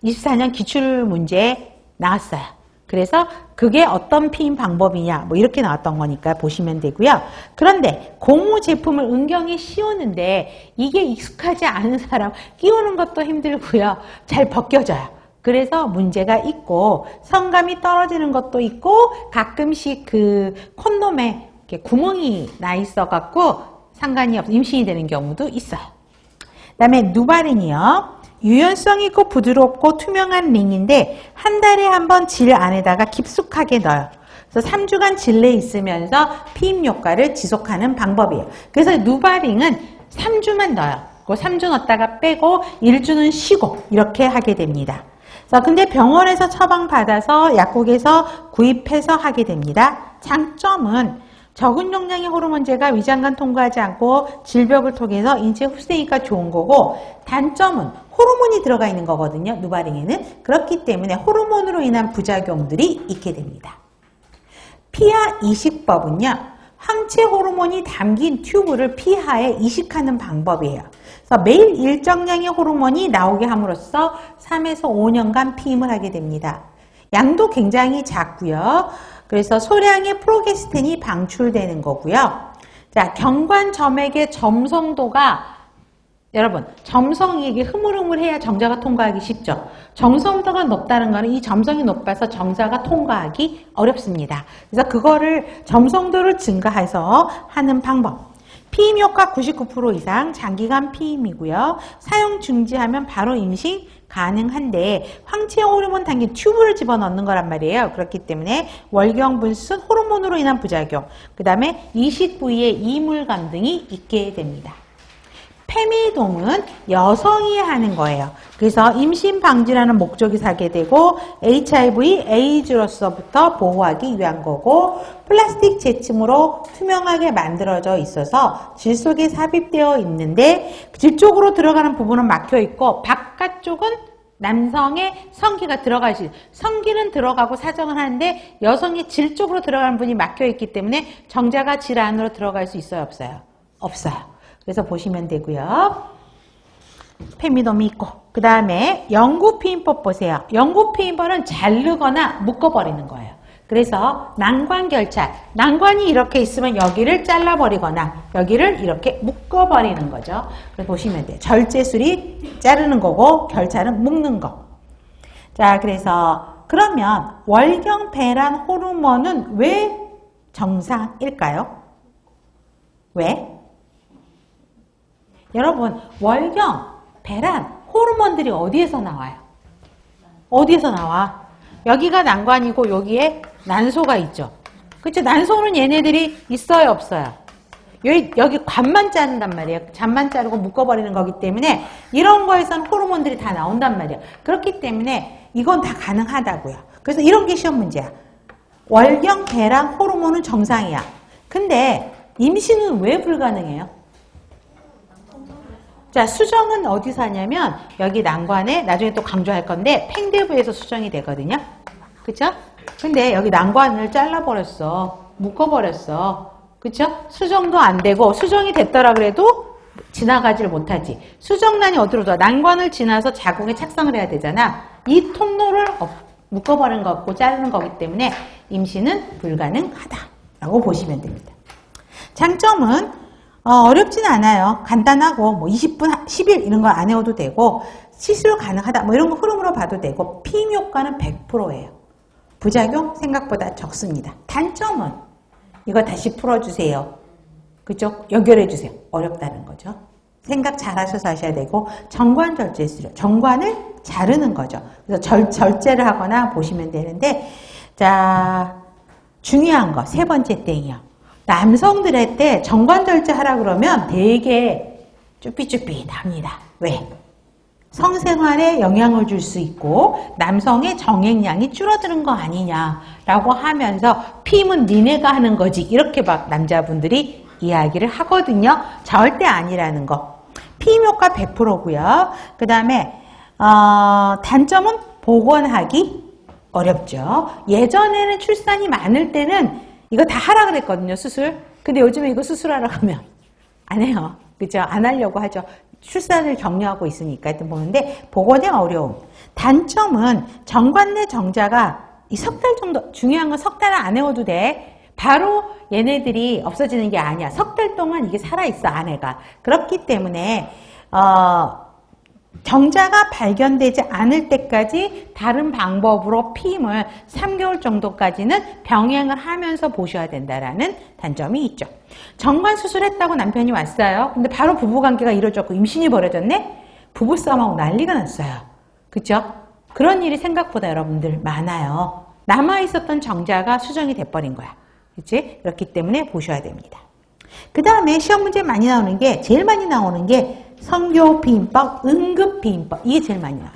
24년 기출 문제에 나왔어요. 그래서 그게 어떤 피임 방법이냐 뭐 이렇게 나왔던 거니까 보시면 되고요. 그런데 고무 제품을 음경에 씌우는데 이게 익숙하지 않은 사람 끼우는 것도 힘들고요. 잘 벗겨져요. 그래서 문제가 있고 성감이 떨어지는 것도 있고 가끔씩 그 콘돔에 이렇게 구멍이 나 있어 갖고 상관이 없어 임신이 되는 경우도 있어요. 그다음에 누바린이요. 유연성 있고 부드럽고 투명한 링인데 한 달에 한 번 질 안에다가 깊숙하게 넣어요. 그래서 3주간 질내에 있으면서 피임 효과를 지속하는 방법이에요. 그래서 누바링은 3주만 넣어요. 그 3주 넣었다가 빼고 1주는 쉬고 이렇게 하게 됩니다. 그래서 근데 병원에서 처방받아서 약국에서 구입해서 하게 됩니다. 장점은 적은 용량의 호르몬제가 위장관 통과하지 않고 질벽을 통해서 인체 흡수되니까 좋은 거고 단점은 호르몬이 들어가 있는 거거든요. 누바링에는. 그렇기 때문에 호르몬으로 인한 부작용들이 있게 됩니다. 피하 이식법은요. 항체 호르몬이 담긴 튜브를 피하에 이식하는 방법이에요. 그래서 매일 일정량의 호르몬이 나오게 함으로써 3에서 5년간 피임을 하게 됩니다. 양도 굉장히 작고요. 그래서 소량의 프로게스틴이 방출되는 거고요. 자, 경관 점액의 점성도가 여러분, 점성이 이게 흐물흐물해야 정자가 통과하기 쉽죠. 점성도가 높다는 거는 이 점성이 높아서 정자가 통과하기 어렵습니다. 그래서 그거를 점성도를 증가해서 하는 방법. 피임 효과 99% 이상 장기간 피임이고요. 사용 중지하면 바로 임신 가능한데 황체 호르몬 담긴 튜브를 집어넣는 거란 말이에요. 그렇기 때문에 월경분순 호르몬으로 인한 부작용, 그 다음에 이식 부위에 이물감 등이 있게 됩니다. 페미돔은 여성이 하는 거예요. 그래서 임신 방지라는 목적이 사게 되고 HIV, 에이즈로서부터 보호하기 위한 거고 플라스틱 제침으로 투명하게 만들어져 있어서 질 속에 삽입되어 있는데 질 쪽으로 들어가는 부분은 막혀 있고 바깥쪽은 남성의 성기가 들어가지 성기는 들어가고 사정을 하는데 여성의 질 쪽으로 들어가는 부분이 막혀 있기 때문에 정자가 질 안으로 들어갈 수 있어요? 없어요? 없어요. 그래서 보시면 되고요. 페미돔이 있고 그 다음에 영구피임법 보세요. 영구피임법은 자르거나 묶어버리는 거예요. 그래서 난관결찰, 난관이 이렇게 있으면 여기를 잘라버리거나 여기를 이렇게 묶어버리는 거죠. 그래서 보시면 돼요. 절제술이 자르는 거고 결찰은 묶는 거. 자, 그래서 그러면 월경배란 호르몬은 왜 정상일까요? 왜? 여러분, 월경, 배란, 호르몬들이 어디에서 나와요? 어디에서 나와? 여기가 난관이고 여기에 난소가 있죠. 그렇죠? 난소는 얘네들이 있어요, 없어요? 여기 관만 자른단 말이에요. 잔만 자르고 묶어버리는 거기 때문에 이런 거에선 호르몬들이 다 나온단 말이에요. 그렇기 때문에 이건 다 가능하다고요. 그래서 이런 게 시험 문제야. 월경, 배란, 호르몬은 정상이야. 근데 임신은 왜 불가능해요? 자, 수정은 어디서 하냐면 여기 난관에 나중에 또 강조할 건데 팽대부에서 수정이 되거든요. 그쵸? 근데 여기 난관을 잘라버렸어. 묶어버렸어. 그쵸? 수정도 안 되고, 수정이 됐더라 그래도 지나가지를 못하지. 수정란이 어디로 들어와? 난관을 지나서 자궁에 착상을 해야 되잖아. 이 통로를 묶어버린 거고 자르는 거기 때문에 임신은 불가능하다라고 보시면 됩니다. 장점은 어렵진 않아요. 간단하고 뭐 20분, 10일 이런 거 안 해도 되고 시술 가능하다 뭐 이런 거 흐름으로 봐도 되고 피임 효과는 100%예요. 부작용 생각보다 적습니다. 단점은 이거 다시 풀어주세요. 그죠? 연결해주세요. 어렵다는 거죠. 생각 잘 하셔서 하셔야 되고 정관 절제 수술, 정관을 자르는 거죠. 그래서 절제를 하거나 보시면 되는데 자 중요한 거 세 번째 땡이요. 남성들의 때 정관 절제 하라 그러면 되게 쭈삣쭈삣합니다. 왜? 성생활에 영향을 줄 수 있고 남성의 정액량이 줄어드는 거 아니냐라고 하면서 피임은 니네가 하는 거지 이렇게 막 남자분들이 이야기를 하거든요. 절대 아니라는 거. 피임 효과 100%고요. 그 다음에 단점은 복원하기 어렵죠. 예전에는 출산이 많을 때는 이거 다 하라 그랬거든요. 수술. 근데 요즘에 이거 수술하라고 하면 안 해요. 그죠? 안 하려고 하죠. 출산을 격려하고 있으니까 보는데 복원의 어려움. 단점은 정관 내 정자가 이 석 달 정도, 중요한 건 석 달은 안 해도 돼. 바로 얘네들이 없어지는 게 아니야. 석 달 동안 이게 살아있어, 아내가. 그렇기 때문에 정자가 발견되지 않을 때까지 다른 방법으로 피임을 3개월 정도까지는 병행을 하면서 보셔야 된다라는 단점이 있죠. 정관 수술했다고 남편이 왔어요. 근데 바로 부부관계가 이루어졌고 임신이 벌어졌네? 부부싸움하고 난리가 났어요. 그쵸? 그런 일이 생각보다 여러분들 많아요. 남아있었던 정자가 수정이 돼버린 거야. 그치? 그렇기 때문에 보셔야 됩니다. 그 다음에 시험 문제 많이 나오는 게, 제일 많이 나오는 게 성교피임법, 응급피임법. 이게 제일 많이 나와요.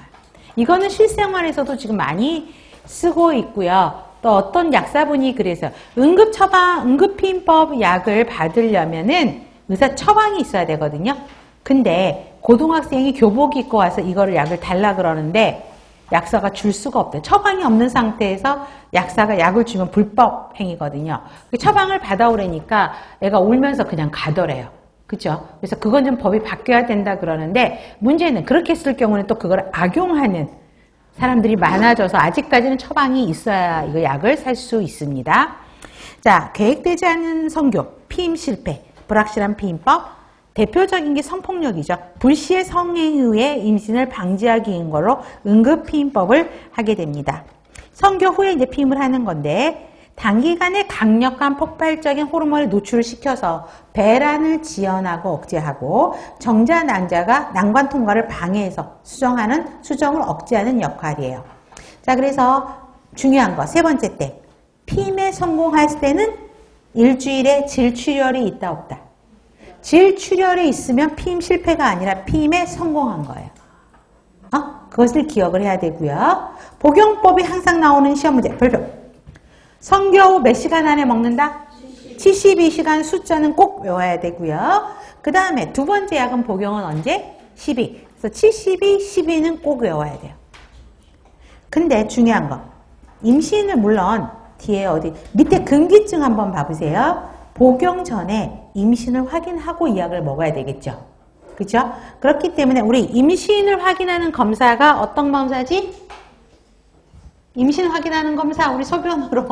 이거는 실생활에서도 지금 많이 쓰고 있고요. 또 어떤 약사분이 그래서 응급피임법 약을 받으려면은 의사 처방이 있어야 되거든요. 근데 고등학생이 교복 입고 와서 이거를 약을 달라 그러는데 약사가 줄 수가 없대요. 처방이 없는 상태에서 약사가 약을 주면 불법 행위거든요. 처방을 받아오라니까 애가 울면서 그냥 가더래요. 그죠? 그래서 그건 좀 법이 바뀌어야 된다 그러는데 문제는 그렇게 했을 경우는 또 그걸 악용하는 사람들이 많아져서 아직까지는 처방이 있어야 이거 약을 살 수 있습니다. 자, 계획되지 않은 성교, 피임 실패, 불확실한 피임법. 대표적인 게 성폭력이죠. 불시의 성행에 의해 임신을 방지하기 위한 걸로 응급피임법을 하게 됩니다. 성교 후에 이제 피임을 하는 건데 단기간에 강력한 폭발적인 호르몬에 노출을 시켜서 배란을 지연하고 억제하고 정자 난자가 난관 통과를 방해해서 수정을 억제하는 역할이에요. 자, 그래서 중요한 거 세 번째 때 피임에 성공할 때는 일주일에 질출혈이 있다 없다. 질출혈이 있으면 피임 실패가 아니라 피임에 성공한 거예요. 그것을 기억을 해야 되고요. 복용법이 항상 나오는 시험 문제 별표. 성교 후 몇 시간 안에 먹는다? 72시간 숫자는 꼭 외워야 되고요. 그 다음에 두 번째 약은 복용은 언제? 12. 그래서 72, 12는 꼭 외워야 돼요. 근데 중요한 거. 임신을 물론 뒤에 어디 밑에 금기증 한번 봐보세요. 복용 전에 임신을 확인하고 이 약을 먹어야 되겠죠. 그죠? 그렇기 때문에 우리 임신을 확인하는 검사가 어떤 검사지? 임신 확인하는 검사 우리 소변으로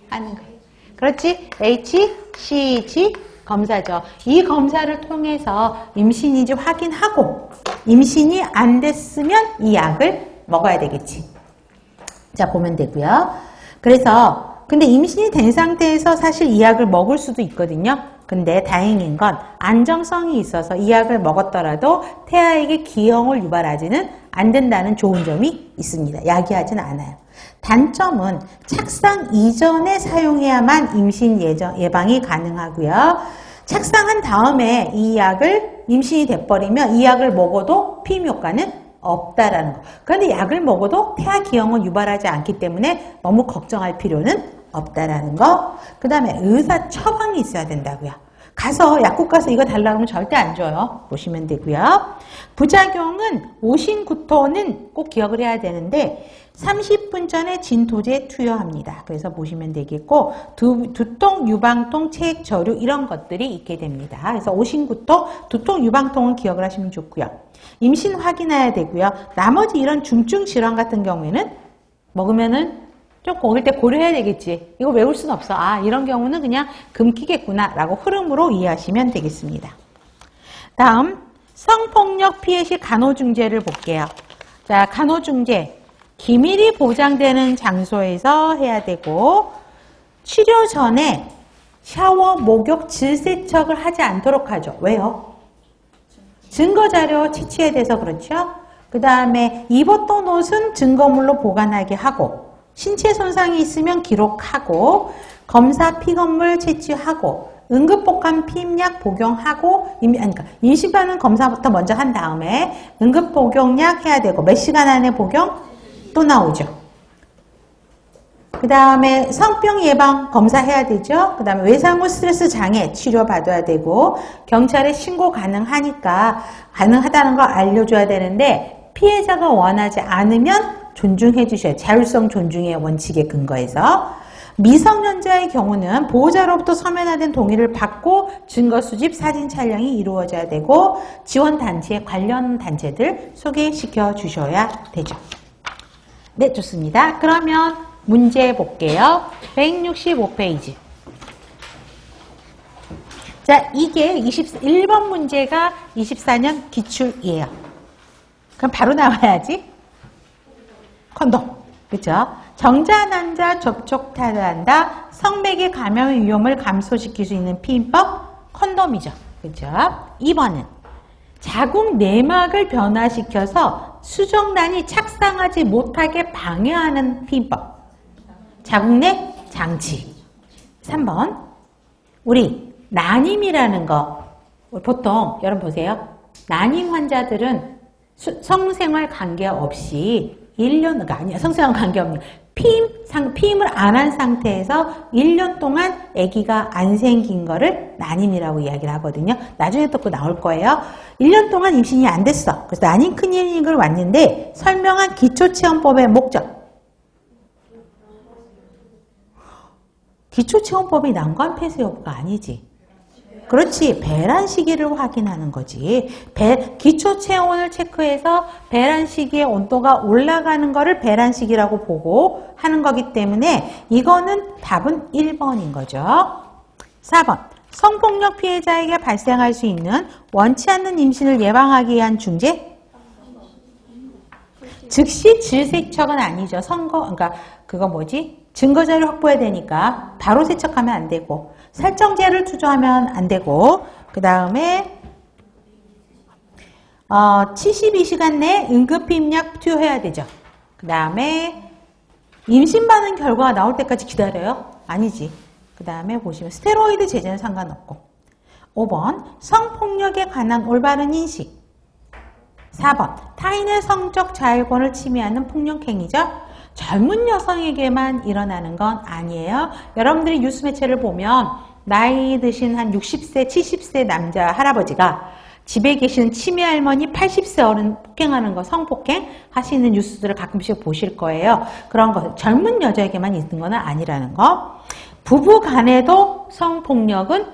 하는 거예요. 그렇지? HCG 검사죠. 이 검사를 통해서 임신인지 확인하고 임신이 안 됐으면 이 약을 먹어야 되겠지. 자, 보면 되고요. 그래서 근데 임신이 된 상태에서 사실 이 약을 먹을 수도 있거든요. 근데 다행인 건 안정성이 있어서 이 약을 먹었더라도 태아에게 기형을 유발하지는 안 된다는 좋은 점이 있습니다. 야기하지는 않아요. 단점은 착상 이전에 사용해야만 임신 예방이 가능하고요. 착상한 다음에 이 약을 임신이 돼버리면 이 약을 먹어도 피임 효과는 없다라는 거. 그런데 약을 먹어도 태아 기형은 유발하지 않기 때문에 너무 걱정할 필요는 없다라는 거. 그 다음에 의사 처방이 있어야 된다고요. 가서 약국 가서 이거 달라고 하면 절대 안 줘요. 보시면 되고요. 부작용은 오신구토는 꼭 기억을 해야 되는데 30분 전에 진토제 투여합니다. 그래서 보시면 되겠고 두통, 유방통, 체액 저류 이런 것들이 있게 됩니다. 그래서 오신구토, 두통, 유방통은 기억을 하시면 좋고요. 임신 확인해야 되고요. 나머지 이런 중증 질환 같은 경우에는 먹으면은 좀 먹을 때 고려해야 되겠지. 이거 외울 수는 없어. 아, 이런 경우는 그냥 금기겠구나 라고 흐름으로 이해하시면 되겠습니다. 다음 성폭력 피해 시 간호중재를 볼게요. 자, 간호중재 기밀이 보장되는 장소에서 해야 되고 치료 전에 샤워, 목욕, 질세척을 하지 않도록 하죠. 왜요? 증거자료 채취에 대해서 그렇죠. 그 다음에 입었던 옷은 증거물로 보관하게 하고 신체 손상이 있으면 기록하고 검사 피검물 채취하고 응급복감 피임약 복용하고 그러니까 임신반응 검사부터 먼저 한 다음에 응급복용약 해야 되고 몇 시간 안에 복용 또 나오죠. 그 다음에 성병 예방 검사해야 되죠. 그 다음에 외상후 스트레스 장애 치료받아야 되고 경찰에 신고 가능하니까 가능하다는 걸 알려줘야 되는데 피해자가 원하지 않으면 존중해 주셔야 자율성 존중의 원칙에 근거해서 미성년자의 경우는 보호자로부터 서면화된 동의를 받고 증거 수집, 사진 촬영이 이루어져야 되고 지원단체, 관련 단체들 소개시켜 주셔야 되죠. 네, 좋습니다. 그러면 문제 볼게요. 165페이지. 자, 이게 1번 문제가 24년 기출이에요. 그럼 바로 나와야지. 콘돔. 그죠? 정자, 난자, 접촉, 탈한다. 성매개 감염의 위험을 감소시킬 수 있는 피임법, 콘돔이죠. 그죠? 2번은 자궁 내막을 변화시켜서 수정란이 착상하지 못하게 방해하는 피임법, 자궁내 장치. 3번, 우리 난임이라는 거, 보통 여러분 보세요. 난임 환자들은 성생활 관계없이 1년가 아니야. 성생활 관계없는 피임을 안 한 상태에서 1년 동안 아기가 안 생긴 거를 난임이라고 이야기를 하거든요. 나중에 또 그 나올 거예요. 1년 동안 임신이 안 됐어. 그래서 난임 클리닉을 왔는데 설명한 기초체험법의 목적. 기초체험법이 난관 폐쇄 여부가 아니지. 그렇지. 배란 시기를 확인하는 거지. 기초 체온을 체크해서 배란 시기의 온도가 올라가는 거를 배란 시기라고 보고 하는 거기 때문에 이거는 답은 1번인 거죠. 4번. 성폭력 피해자에게 발생할 수 있는 원치 않는 임신을 예방하기 위한 중재? 즉시 질세척은 아니죠. 그러니까 그거 뭐지? 증거자료를 확보해야 되니까 바로 세척하면 안 되고 살정제를 투조하면 안 되고 그 다음에 72시간 내에 응급피임약 투여해야 되죠. 그 다음에 임신 반응 결과가 나올 때까지 기다려요? 아니지. 그 다음에 보시면 스테로이드 제제는 상관없고 5번 성폭력에 관한 올바른 인식 4번 타인의 성적 자율권을 침해하는 폭력행위죠. 젊은 여성에게만 일어나는 건 아니에요. 여러분들이 뉴스 매체를 보면 나이 드신 한 60세, 70세 남자 할아버지가 집에 계시는 치매 할머니 80세 어른 폭행하는 거, 성폭행 하시는 뉴스들을 가끔씩 보실 거예요. 그런 거 젊은 여자에게만 있는 건 아니라는 거. 부부 간에도 성폭력은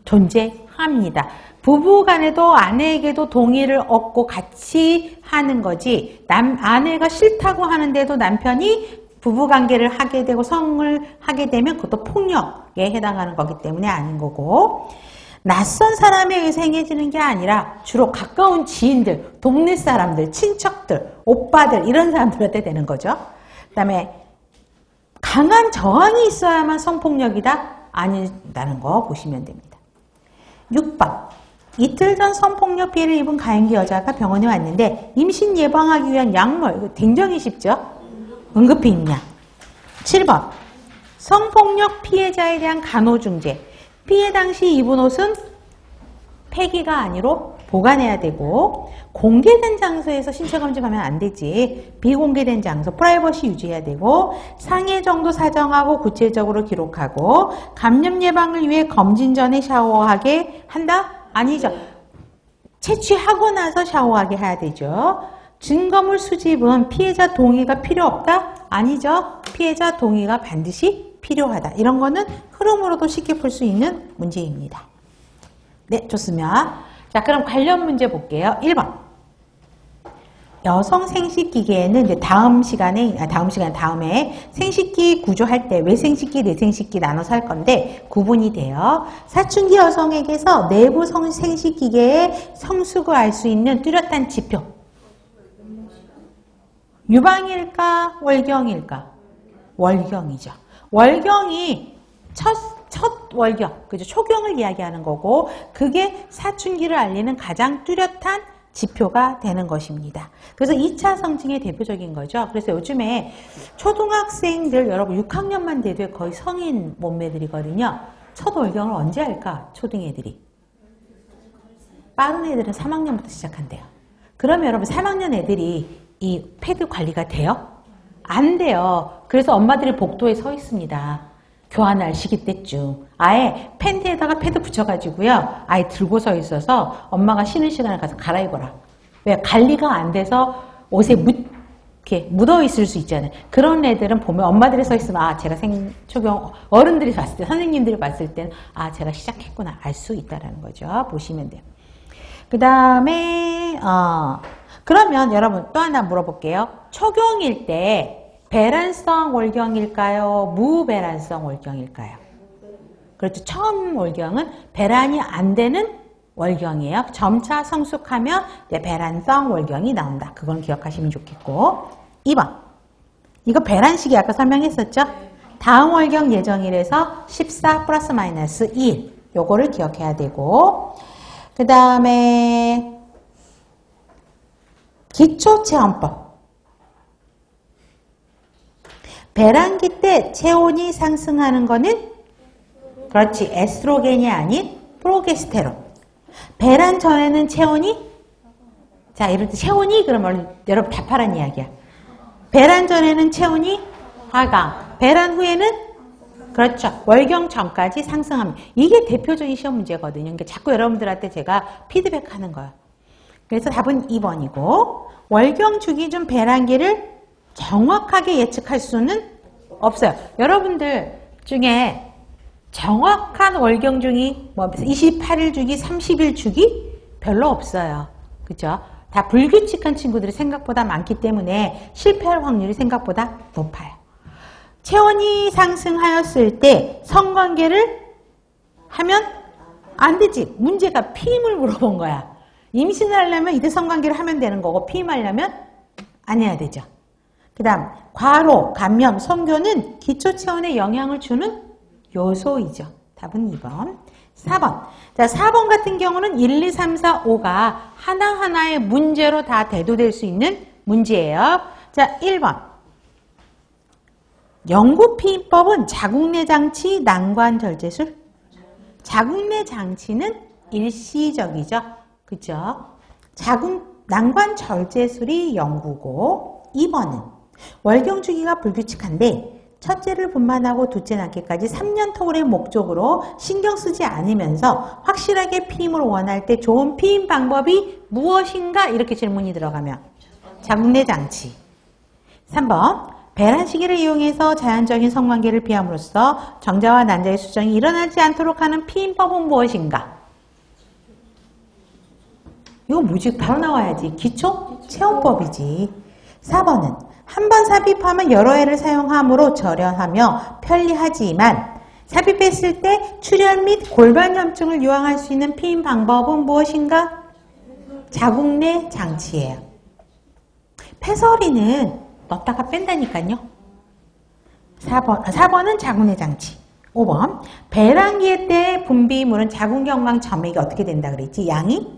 존재합니다. 부부 간에도 아내에게도 동의를 얻고 같이 하는 거지 아내가 싫다고 하는데도 남편이 부부관계를 하게 되고 성을 하게 되면 그것도 폭력에 해당하는 거기 때문에 아닌 거고 낯선 사람에 의해서 행해지는 게 아니라 주로 가까운 지인들, 동네 사람들, 친척들, 오빠들 이런 사람들한테 되는 거죠. 그 다음에 강한 저항이 있어야만 성폭력이다? 아니다는 거 보시면 됩니다. 6번 이틀 전 성폭력 피해를 입은 가임기 여자가 병원에 왔는데 임신 예방하기 위한 약물, 이거 굉장히 쉽죠? 응급피임약. 7번 성폭력 피해자에 대한 간호중재. 피해 당시 입은 옷은 폐기가 아니로 보관해야 되고, 공개된 장소에서 신체 검진하면 안 되지. 비공개된 장소, 프라이버시 유지해야 되고, 상해 정도 사정하고 구체적으로 기록하고, 감염 예방을 위해 검진 전에 샤워하게 한다? 아니죠. 채취하고 나서 샤워하게 해야 되죠. 증거물 수집은 피해자 동의가 필요 없다? 아니죠. 피해자 동의가 반드시 필요하다. 이런 거는 흐름으로도 쉽게 풀 수 있는 문제입니다. 네, 좋습니다. 자, 그럼 관련 문제 볼게요. 1번. 여성 생식기계에는 이제 다음에 생식기 구조할 때 외생식기, 내생식기 나눠서 할 건데 구분이 돼요. 사춘기 여성에게서 내부 생식기계의 성숙을 알 수 있는 뚜렷한 지표. 유방일까? 월경일까? 월경이죠. 월경이 첫 월경, 그죠? 초경을 이야기하는 거고, 그게 사춘기를 알리는 가장 뚜렷한 지표가 되는 것입니다. 그래서 2차 성징의 대표적인 거죠. 그래서 요즘에 초등학생들, 여러분 6학년만 돼도 거의 성인 몸매들이거든요. 첫 월경을 언제 할까? 초등애들이. 빠른 애들은 3학년부터 시작한대요. 그러면 여러분 3학년 애들이 이 패드 관리가 돼요? 안 돼요. 그래서 엄마들이 복도에 서 있습니다. 교환할 시기 때쯤 아예 팬티에다가 패드 붙여가지고요. 아예 들고 서 있어서 엄마가 쉬는 시간에 가서 갈아입어라. 왜? 관리가 안 돼서 옷에 이렇게 묻어 있을 수 있잖아요. 그런 애들은 보면 엄마들이 서 있으면 아 제가 초경 어른들이 봤을 때 선생님들이 봤을 때는 아 제가 시작했구나 알 수 있다라는 거죠. 보시면 돼요. 그 다음에 그러면 여러분 또 하나 물어볼게요. 초경일 때 배란성 월경일까요? 무배란성 월경일까요? 그렇죠. 처음 월경은 배란이 안 되는 월경이에요. 점차 성숙하면 이제 배란성 월경이 나온다. 그건 기억하시면 좋겠고. 2번. 이거 배란식이 아까 설명했었죠? 다음 월경 예정일에서 14 플러스 마이너스 2일. 요거를 기억해야 되고. 그 다음에 기초체험법. 배란기 때 체온이 상승하는 거는 그렇지 에스트로겐이 아닌 프로게스테론. 배란 전에는 체온이 자 이럴 때 체온이 그러면 여러분 답하라는 이야기야. 배란 전에는 체온이 하강. 배란 후에는 그렇죠 월경 전까지 상승합니다. 이게 대표적인 시험 문제거든요. 그러니까 자꾸 여러분들한테 제가 피드백하는 거예요. 그래서 답은 2번이고 월경 주기 전 배란기를 정확하게 예측할 수는 없어요. 여러분들 중에 정확한 월경 주기, 28일 주기, 30일 주기 별로 없어요. 그죠? 다 불규칙한 친구들이 생각보다 많기 때문에 실패할 확률이 생각보다 높아요. 체온이 상승하였을 때 성관계를 하면 안 되지. 문제가 피임을 물어본 거야. 임신을 하려면 이때 성관계를 하면 되는 거고 피임하려면 안 해야 되죠. 그 다음 과로, 감염, 성교는 기초체온에 영향을 주는 요소이죠. 답은 2번. 4번. 자, 4번 같은 경우는 1, 2, 3, 4, 5가 하나하나의 문제로 다 대두될 수 있는 문제예요. 자, 1번. 영구피임법은 자궁내 장치, 난관 절제술. 자궁내 장치는 일시적이죠. 그죠? 난관 절제술이 영구고 2번은 월경 주기가 불규칙한데 첫째를 분만하고 둘째 낳기까지 3년 토울의 목적으로 신경 쓰지 않으면서 확실하게 피임을 원할 때 좋은 피임 방법이 무엇인가? 이렇게 질문이 들어가면 자궁내 장치. 3번 배란 시기를 이용해서 자연적인 성관계를 피함으로써 정자와 난자의 수정이 일어나지 않도록 하는 피임법은 무엇인가? 이거 뭐지? 바로 나와야지. 기초 체온법이지. 4번은 한 번 삽입하면 여러 회를 사용함으로 저렴하며 편리하지만 삽입했을 때 출혈 및 골반염증을 유황할 수 있는 피임 방법은 무엇인가? 자궁내 장치예요. 패서리는 넣다가 뺀다니까요. 4번은 자궁내 장치. 5번 배란기 때 분비물은 자궁경강 점액이 어떻게 된다 그랬지? 양이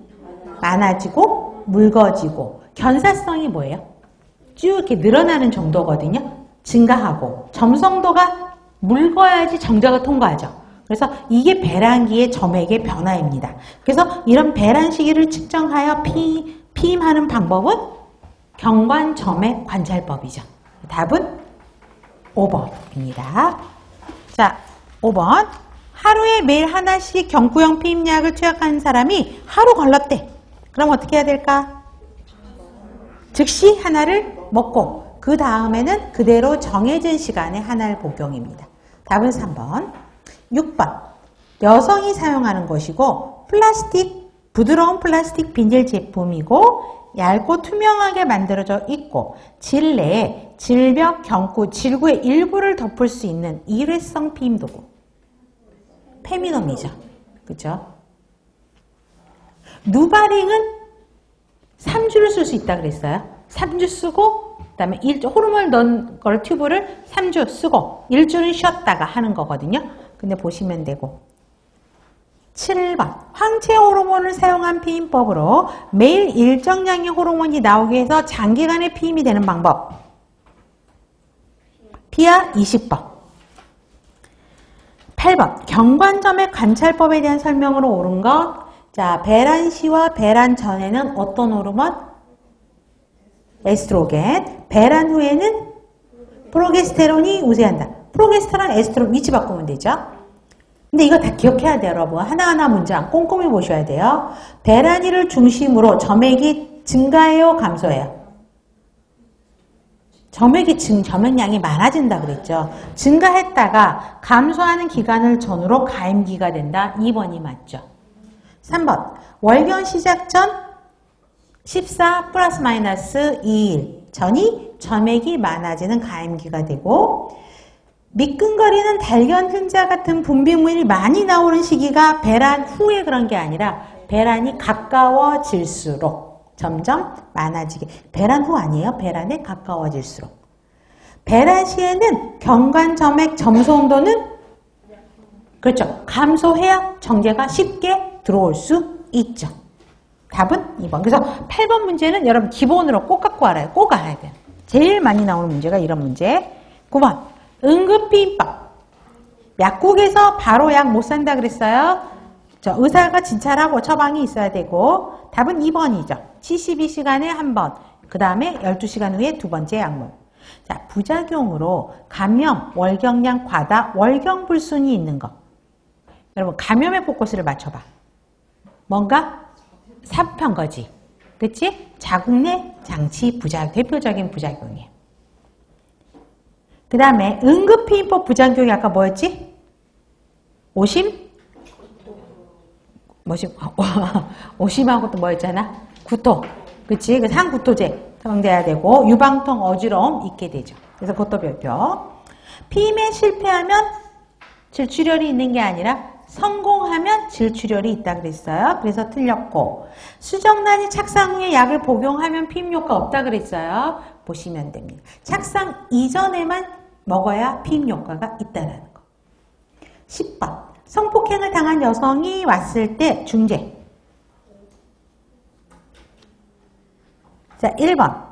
많아지고 묽어지고 견사성이 뭐예요? 쭉 이렇게 늘어나는 정도거든요. 증가하고 점성도가 묽어야지 정자가 통과하죠. 그래서 이게 배란기의 점액의 변화입니다. 그래서 이런 배란 시기를 측정하여 피임하는 방법은 경관점액 관찰법이죠. 답은 5번입니다. 자, 5번. 하루에 매일 하나씩 경구용 피임약을 투약하는 사람이 하루 걸렀대. 그럼 어떻게 해야 될까? 즉시 하나를 먹고 그 다음에는 그대로 정해진 시간에 하나를 복용입니다. 답은 3번. 6번. 여성이 사용하는 것이고 부드러운 플라스틱 비닐 제품이고 얇고 투명하게 만들어져 있고 질내에 질벽, 경구, 질구의 일부를 덮을 수 있는 일회성 피임 도구. 페미놈이죠. 그죠? 누바링은 3주를 쓸 수 있다 그랬어요. 3주 쓰고 그다음에 호르몬을 넣은 걸 튜브를 3주 쓰고 1주는 쉬었다가 하는 거거든요. 근데 보시면 되고 7번. 황체 호르몬을 사용한 피임법으로 매일 일정량의 호르몬이 나오게 해서 장기간의 피임이 되는 방법. 피아 20번. 8번. 경관점액 관찰법에 대한 설명으로 옳은 것. 자, 배란 시와 배란 전에는 어떤 호르몬? 에스트로겐. 배란 후에는 프로게스테론이 우세한다. 프로게스테론, 에스트로겐 위치 바꾸면 되죠. 근데 이거 다 기억해야 돼요, 여러분. 하나하나 문장 꼼꼼히 보셔야 돼요. 배란위를 중심으로 점액이 증가해요, 감소해요? 점액량이 많아진다 그랬죠. 증가했다가 감소하는 기간을 전후로 가임기가 된다. 2번이 맞죠. 3번. 월경 시작 전 14 플러스 마이너스 2일 전이 점액이 많아지는 가임기가 되고 미끈거리는 달걀 흰자 같은 분비물이 많이 나오는 시기가 배란 후에 그런 게 아니라 배란이 가까워질수록 점점 많아지게. 배란 후 아니에요. 배란에 가까워질수록. 배란 시에는 경관점액 점소 온도는 그렇죠. 감소해야 정제가 쉽게 들어올 수 있죠. 답은 2번. 그래서 8번 문제는 여러분 기본으로 꼭 갖고 알아요. 꼭 알아야 돼요. 제일 많이 나오는 문제가 이런 문제. 9번. 응급피임법. 약국에서 바로 약 못 산다 그랬어요. 의사가 진찰하고 처방이 있어야 되고 답은 2번이죠. 72시간에 한 번. 그 다음에 12시간 후에 두 번째 약물. 자, 부작용으로 감염, 월경량 과다, 월경불순이 있는 거. 여러분 감염의 포커스를 맞춰봐. 뭔가 삽한 거지. 그치? 자국 내 장치 부작용, 대표적인 부작용이에요. 그 다음에 응급피임법 부작용이 아까 뭐였지? 오심하고 또 뭐였잖아? 구토. 그치? 그 상구토제 사용돼야 되고 유방통, 어지러움 있게 되죠. 그래서 그것도 별표. 피임에 실패하면 질출혈이 있는 게 아니라 성공하면 질출혈이 있다 그랬어요. 그래서 틀렸고 수정란이 착상 후에 약을 복용하면 피임 효과 없다 그랬어요. 보시면 됩니다. 착상 이전에만 먹어야 피임 효과가 있다는 거. 10번. 성폭행을 당한 여성이 왔을 때 중재. 자, 1번.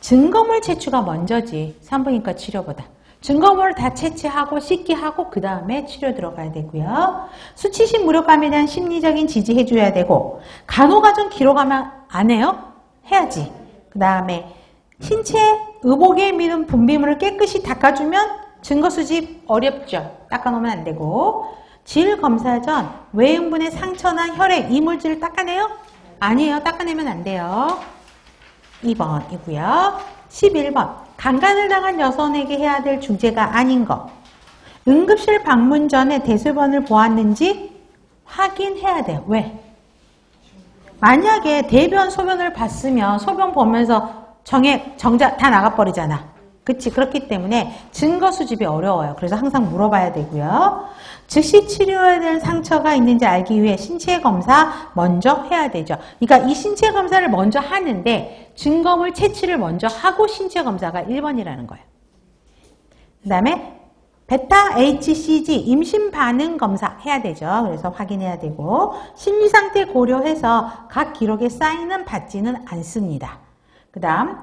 증거물 채취가 먼저지. 산부인과 치료보다. 증거물을 다 채취하고 씻게 하고 그 다음에 치료 들어가야 되고요. 수치심 무력감에 대한 심리적인 지지해 줘야 되고 간호과정 기록하면 안 해요? 해야지. 그 다음에 신체 의복에 묻은 분비물을 깨끗이 닦아주면 증거 수집 어렵죠. 닦아놓으면 안 되고 질 검사 전 외응분의 상처나 혈액, 이물질을 닦아내요? 아니에요. 닦아내면 안 돼요. 2번이고요. 11번. 강간을 당한 여성에게 해야 될 중재가 아닌 것. 응급실 방문 전에 대소변을 보았는지 확인해야 돼요. 왜? 만약에 대변, 소변을 봤으면 소변 보면서 정자 다 나가버리잖아. 그치? 그렇기 때문에 증거 수집이 어려워요. 그래서 항상 물어봐야 되고요. 즉시 치료해야 될 상처가 있는지 알기 위해 신체 검사 먼저 해야 되죠. 그러니까 이 신체 검사를 먼저 하는데 증거물 채취를 먼저 하고 신체 검사가 1번이라는 거예요. 그 다음에 베타 HCG 임신 반응 검사 해야 되죠. 그래서 확인해야 되고 심리 상태 고려해서 각 기록에 사인은 받지는 않습니다. 그 다음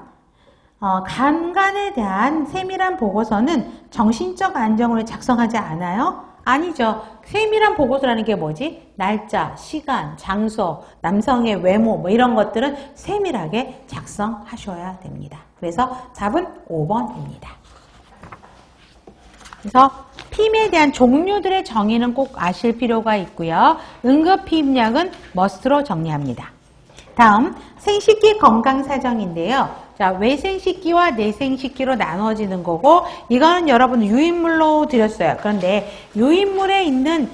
간간에 대한 세밀한 보고서는 정신적 안정으로 작성하지 않아요? 아니죠. 세밀한 보고서라는 게 뭐지? 날짜, 시간, 장소, 남성의 외모 뭐 이런 것들은 세밀하게 작성하셔야 됩니다. 그래서 답은 5번입니다. 그래서 피임에 대한 종류들의 정의는 꼭 아실 필요가 있고요. 응급피임약은 머스트로 정리합니다. 다음 생식기 건강사정인데요. 자, 외생식기와 내생식기로 나누어지는 거고 이거는 여러분 유인물로 드렸어요. 그런데 유인물에 있는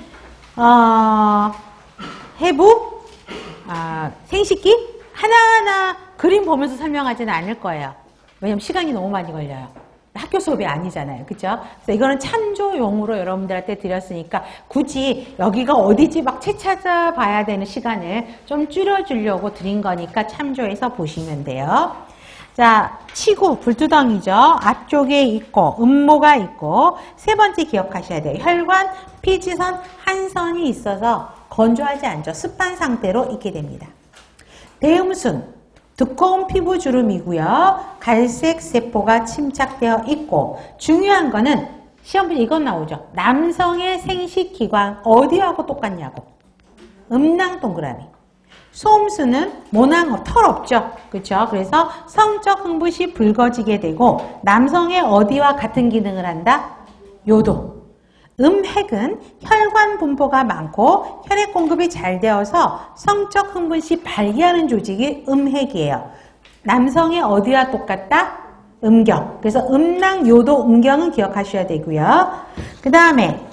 해부 생식기 하나하나 그림 보면서 설명하지는 않을 거예요. 왜냐면 시간이 너무 많이 걸려요. 학교 수업이 아니잖아요. 그죠? 그래서 이거는 참조용으로 여러분들한테 드렸으니까 굳이 여기가 어디지 막 찾아봐야 되는 시간을 좀 줄여주려고 드린 거니까 참조해서 보시면 돼요. 자, 치구, 불두덩이죠. 앞쪽에 있고, 음모가 있고, 세 번째 기억하셔야 돼요. 혈관, 피지선, 한선이 있어서 건조하지 않죠. 습한 상태로 있게 됩니다. 대음순, 두꺼운 피부 주름이고요. 갈색 세포가 침착되어 있고, 중요한 거는 시험문제 이건 나오죠. 남성의 생식기관 어디하고 똑같냐고. 음낭 동그라미. 소음수는 모낭, 털 없죠. 그렇죠? 그래서 성적 흥분 시 붉어지게 되고 남성의 어디와 같은 기능을 한다? 요도. 음핵은 혈관 분포가 많고 혈액 공급이 잘 되어서 성적 흥분 시 발기하는 조직이 음핵이에요. 남성의 어디와 똑같다? 음경. 그래서 음낭, 요도, 음경은 기억하셔야 되고요. 그 다음에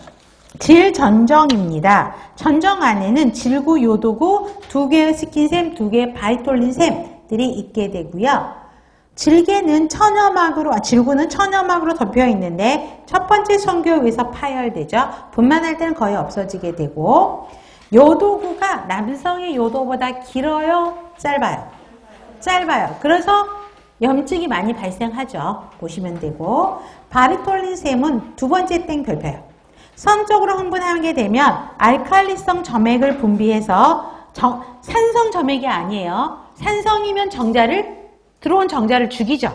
질전정입니다. 전정 안에는 질구, 요도구, 2개의 스킨샘, 2개의 바이톨린샘들이 있게 되고요. 질구는 천여막으로 덮여 있는데 첫 번째 성교에 의해서 파열되죠. 분만할 때는 거의 없어지게 되고 요도구가 남성의 요도보다 길어요? 짧아요? 짧아요. 그래서 염증이 많이 발생하죠. 보시면 되고 바이톨린샘은 두 번째 땡 별표예요. 성적으로 흥분하게 되면 알칼리성 점액을 분비해서 산성 점액이 아니에요. 산성이면 들어온 정자를 죽이죠.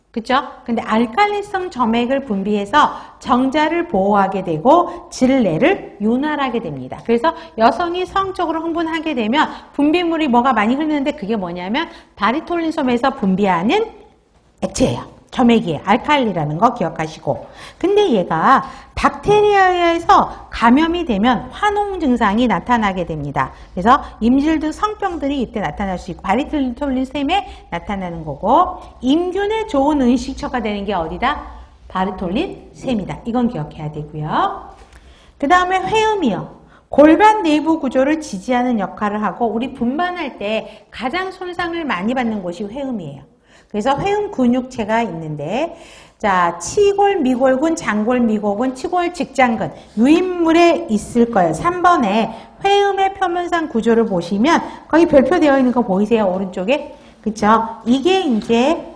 그쵸? 근데 알칼리성 점액을 분비해서 정자를 보호하게 되고 질내를 윤활하게 됩니다. 그래서 여성이 성적으로 흥분하게 되면 분비물이 뭐가 많이 흐르는데 그게 뭐냐면 바이톨린솜에서 분비하는 액체예요. 점액이에요. 알칼리라는 거 기억하시고. 근데 얘가 박테리아에 의해서 감염이 되면 화농 증상이 나타나게 됩니다. 그래서 임질 등 성병들이 이때 나타날 수 있고 바이톨린샘에 나타나는 거고 임균에 좋은 은식처가 되는 게 어디다? 바이톨린샘이다. 이건 기억해야 되고요. 그 다음에 회음이요. 골반 내부 구조를 지지하는 역할을 하고 우리 분만할 때 가장 손상을 많이 받는 곳이 회음이에요. 그래서 회음 근육체가 있는데 자, 치골, 미골근, 장골, 미골근, 치골, 직장근 유인물에 있을 거예요. 3번에 회음의 표면상 구조를 보시면 거기 별표되어 있는 거 보이세요? 오른쪽에? 그쵸? 이게 이제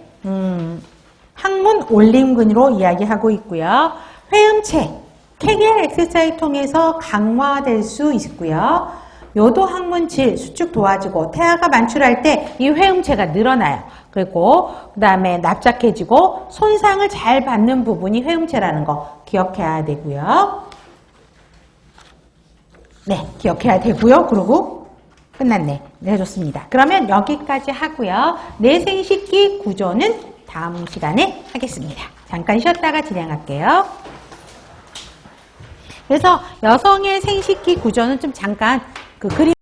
항문 올림근으로 이야기하고 있고요. 회음체, 케겔 엑서사이즈 통해서 강화될 수 있고요. 요도 항문질 수축 도와주고 태아가 만출할 때 이 회음체가 늘어나요. 그리고 그 다음에 납작해지고 손상을 잘 받는 부분이 회음체라는 거 기억해야 되고요. 네, 기억해야 되고요. 그리고 끝났네. 네, 좋습니다. 그러면 여기까지 하고요. 내생식기 구조는 다음 시간에 하겠습니다. 잠깐 쉬었다가 진행할게요. 그래서 여성의 생식기 구조는 좀 잠깐 그 그림